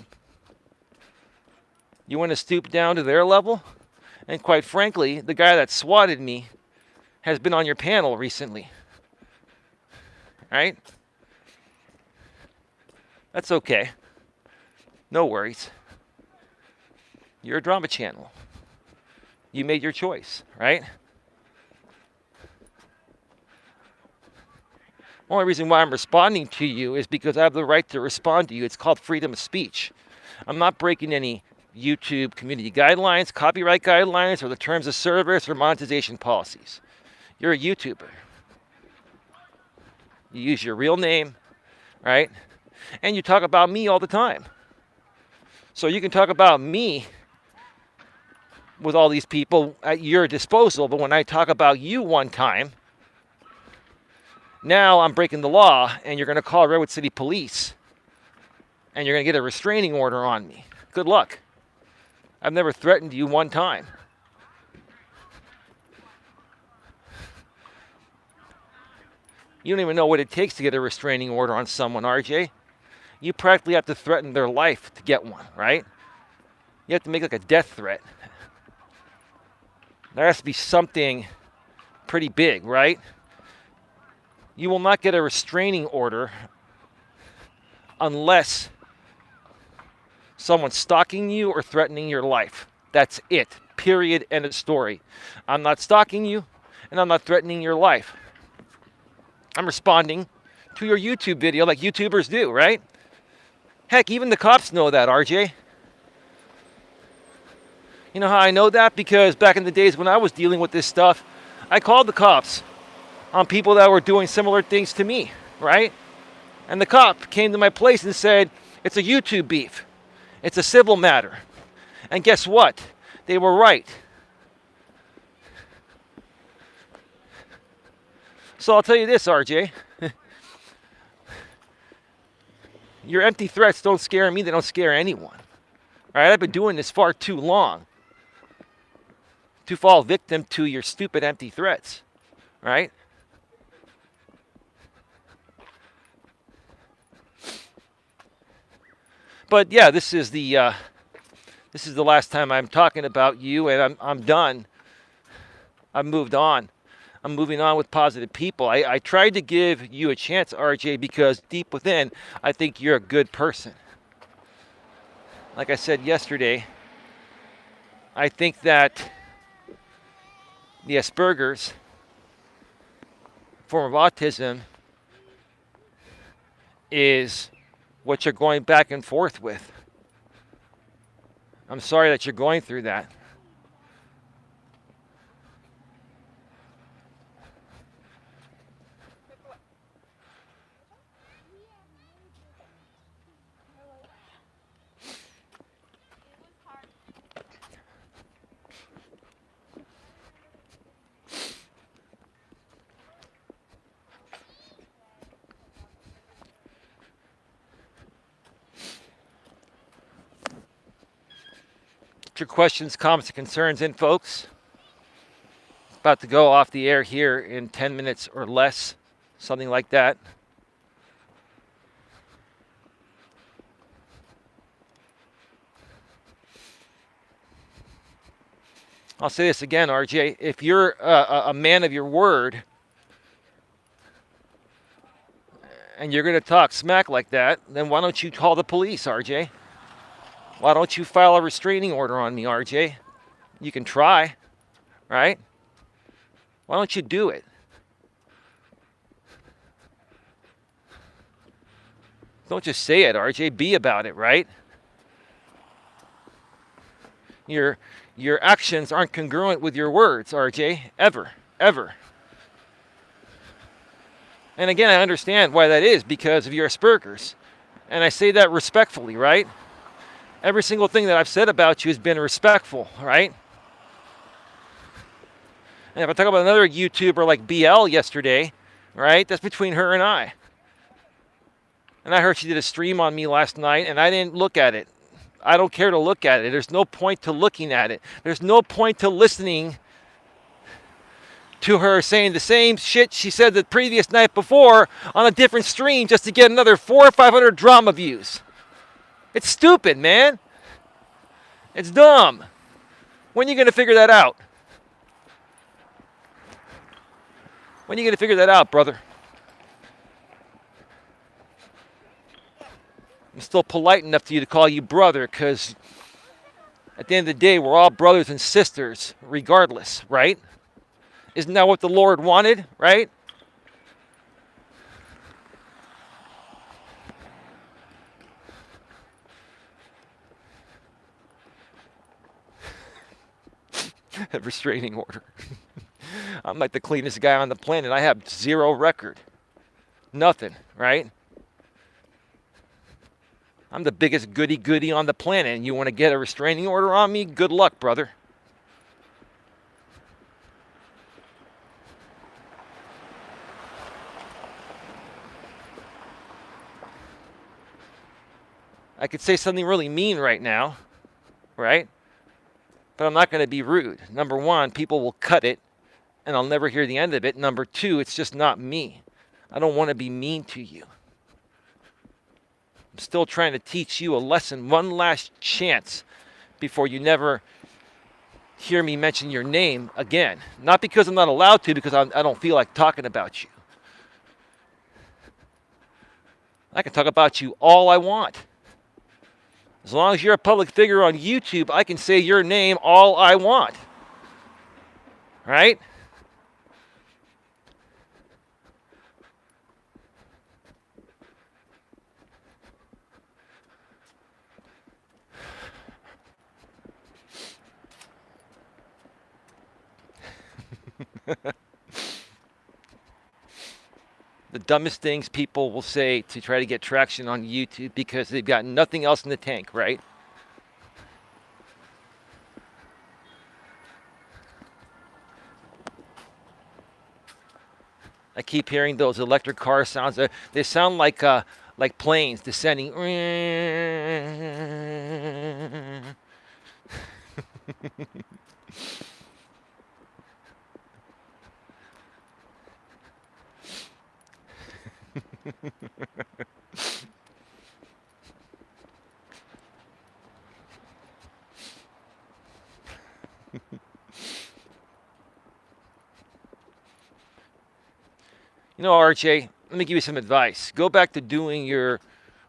You want to stoop down to their level? And quite frankly, the guy that swatted me has been on your panel recently. Right? That's okay. No worries. You're a drama channel. You made your choice, right? The only reason why I'm responding to you is because I have the right to respond to you. It's called freedom of speech. I'm not breaking any YouTube community guidelines, copyright guidelines, or the terms of service or monetization policies. You're a YouTuber. You use your real name, right? And you talk about me all the time. So you can talk about me with all these people at your disposal, but when I talk about you one time, Now I'm breaking the law, and you're going to call Redwood City Police, and you're going to get a restraining order on me. Good luck. I've never threatened you one time. You don't even know what it takes to get a restraining order on someone, RJ. You practically have to threaten their life to get one, right? You have to make like a death threat. There has to be something pretty big, right? You will not get a restraining order unless someone's stalking you or threatening your life. That's it. Period. End of story. I'm not stalking you, and I'm not threatening your life. I'm responding to your YouTube video like YouTubers do, right? Heck, even the cops know that, RJ. You know how I know that? Because back in the days when I was dealing with this stuff, I called the cops on people that were doing similar things to me, right? And the cop came to my place and said, it's a YouTube beef. It's a civil matter. And guess what? They were right. So I'll tell you this, RJ. Your empty threats don't scare me. They don't scare anyone. All right, I've been doing this far too long to fall victim to your stupid empty threats, right? But yeah, this is the last time I'm talking about you, and I'm done. I've moved on. I'm moving on with positive people. I tried to give you a chance, RJ, because deep within, I think you're a good person. Like I said yesterday, I think that the Asperger's form of autism is what you're going back and forth with. I'm sorry that you're going through that. Your questions, comments, and concerns in, folks. About to go off the air here in 10 minutes or less, something like that. I'll say this again, RJ. If you're a man of your word and you're going to talk smack like that, then why don't you call the police, RJ? Why don't you file a restraining order on me, RJ? You can try, right? Why don't you do it? Don't just say it, RJ. Be about it, right? Your actions aren't congruent with your words, RJ. Ever. And again, I understand why that is, because of your Asperger's. And I say that respectfully, right? Every single thing that I've said about you has been respectful, right? And if I talk about another YouTuber like BL yesterday, right, that's between her and I. And I heard she did a stream on me last night, and I didn't look at it. I don't care to look at it. There's no point to looking at it. There's no point to listening to her saying the same shit she said the previous night before on a different stream just to get another 400 or 500 drama views. It's stupid, man. It's dumb. When are you going to figure that out? When are you going to figure that out, brother? I'm still polite enough to you to call you brother, because at the end of the day, we're all brothers and sisters, regardless, right? Isn't that what the Lord wanted, right? A restraining order. I'm like the cleanest guy on the planet. I have zero record. Nothing, right? I'm the biggest goody-goody on the planet, and you want to get a restraining order on me? Good luck, brother. I could say something really mean right now, right? But I'm not going to be rude. Number one, people will cut it and I'll never hear the end of it. Number two, it's just not me. I don't want to be mean to you. I'm still trying to teach you a lesson, one last chance before you never hear me mention your name again. Not because I'm not allowed to, because I don't feel like talking about you. I can talk about you all I want. As long as you're a public figure on YouTube, I can say your name all I want. Right? The dumbest things people will say to try to get traction on YouTube because they've got nothing else in the tank, right? I keep hearing those electric car sounds. They sound like planes descending. You know, RJ, let me give you some advice. Go back to doing your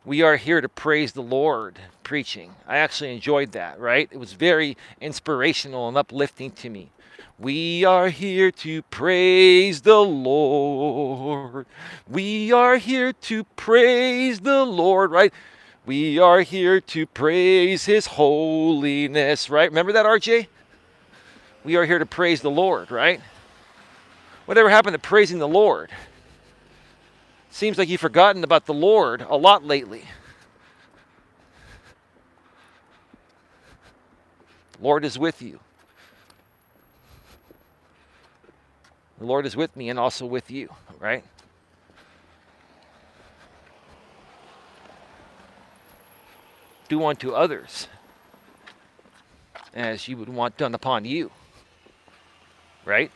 "We Are Here to Praise the Lord" preaching. I actually enjoyed that, right? It was very inspirational and uplifting to me. We are here to praise the Lord. We are here to praise the Lord, right? We are here to praise his holiness, right? Remember that, RJ? We are here to praise the Lord, right? Whatever happened to praising the Lord? Seems like you've forgotten about the Lord a lot lately. The Lord is with you. The Lord is with me and also with you, right? Do unto others as you would want done upon you, right?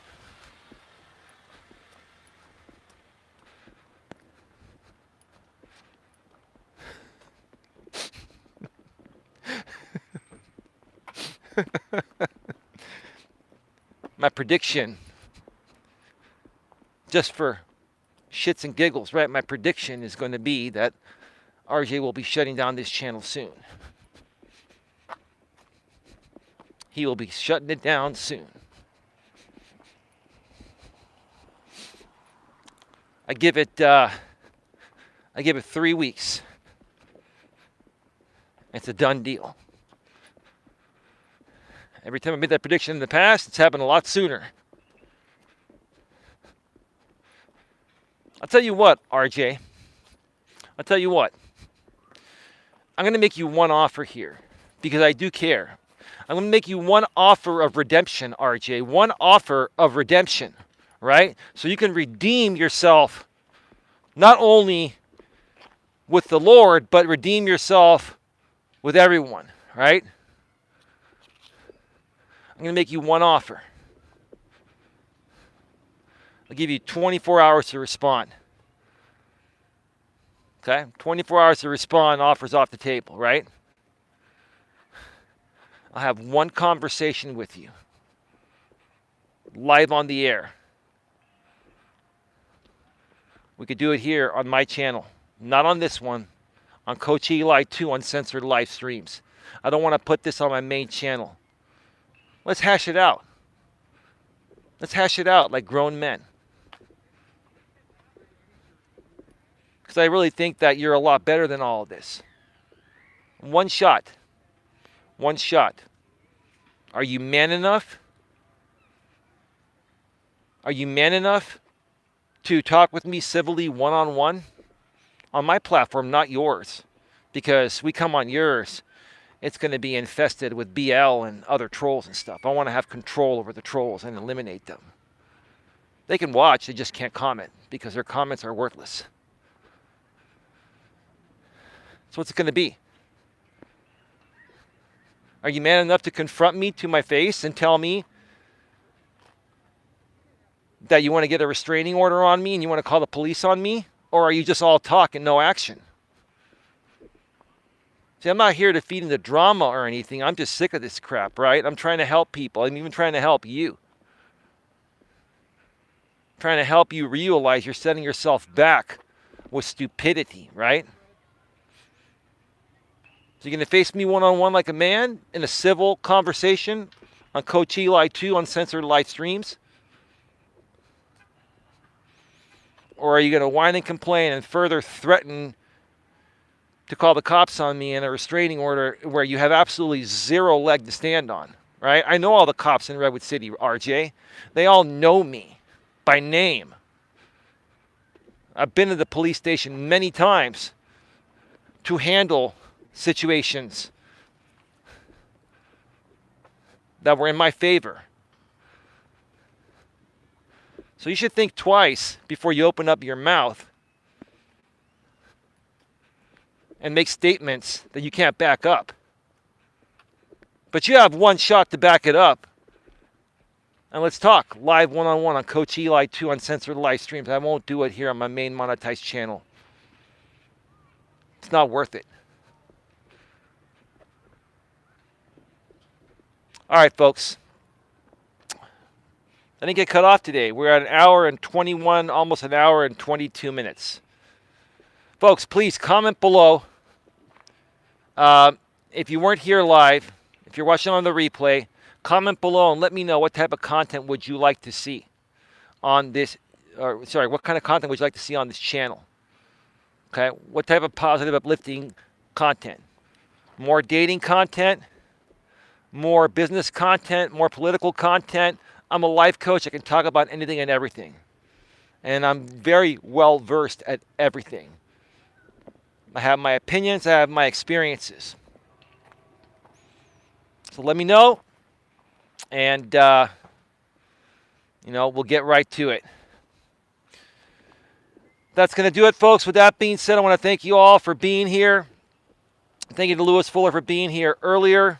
My prediction, just for shits and giggles, right? My prediction is going to be that RJ will be shutting down this channel soon. He will be shutting it down soon. I give it 3 weeks. It's a done deal. Every time I made that prediction in the past, it's happened a lot sooner. I'll tell you what, RJ. I'll tell you what. I'm going to make you one offer here because I do care. I'm going to make you one offer of redemption, RJ. One offer of redemption, right? So you can redeem yourself not only with the Lord, but redeem yourself with everyone, right? I'm going to make you one offer. I'll give you 24 hours to respond. Okay? 24 hours to respond, offers off the table, right? I'll have one conversation with you. Live on the air. We could do it here on my channel. Not on this one. On Coach Eli 2 Uncensored live streams. I don't want to put this on my main channel. Let's hash it out. Let's hash it out like grown men. Because I really think that you're a lot better than all of this. One shot. One shot. Are you man enough? Are you man enough to talk with me civilly one-on-one? On my platform, not yours. Because we come on yours, it's going to be infested with BL and other trolls and stuff. I want to have control over the trolls and eliminate them. They can watch, they just can't comment because their comments are worthless. So what's it going to be? Are you man enough to confront me to my face and tell me that you want to get a restraining order on me and you want to call the police on me? Or are you just all talk and no action? See, I'm not here to feed into drama or anything. I'm just sick of this crap, right? I'm trying to help people. I'm even trying to help you. Trying to help you realize you're setting yourself back with stupidity, right? So you're going to face me one-on-one like a man in a civil conversation on Coach Eli 2 uncensored live streams? Or are you going to whine and complain and further threaten to call the cops on me in a restraining order where you have absolutely zero leg to stand on, right? I know all the cops in Redwood City, RJ. They all know me by name. I've been to the police station many times to handle situations that were in my favor. So you should think twice before you open up your mouth and make statements that you can't back up. But you have one shot to back it up. And let's talk live one-on-one on Coach Eli 2 uncensored live streams. I won't do it here on my main monetized channel. It's not worth it. All right, folks. I didn't get cut off today. We're at an hour and 21, almost an hour and 22 minutes. Folks, please comment below. If you weren't here live, if you're watching on the replay, comment below and let me know what type of content would you like to see on this, what kind of content would you like to see on this channel? Okay, what type of positive, uplifting content? More dating content, more business content, more political content. I'm a life coach. I can talk about anything and everything. And I'm very well versed at everything. I have my opinions, I have my experiences. So let me know. And, we'll get right to it. That's going to do it, folks. With that being said, I want to thank you all for being here. Thank you to Lewis Fuller for being here earlier.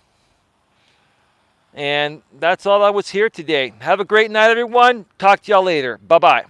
And that's all I was here today. Have a great night, everyone. Talk to y'all later. Bye-bye.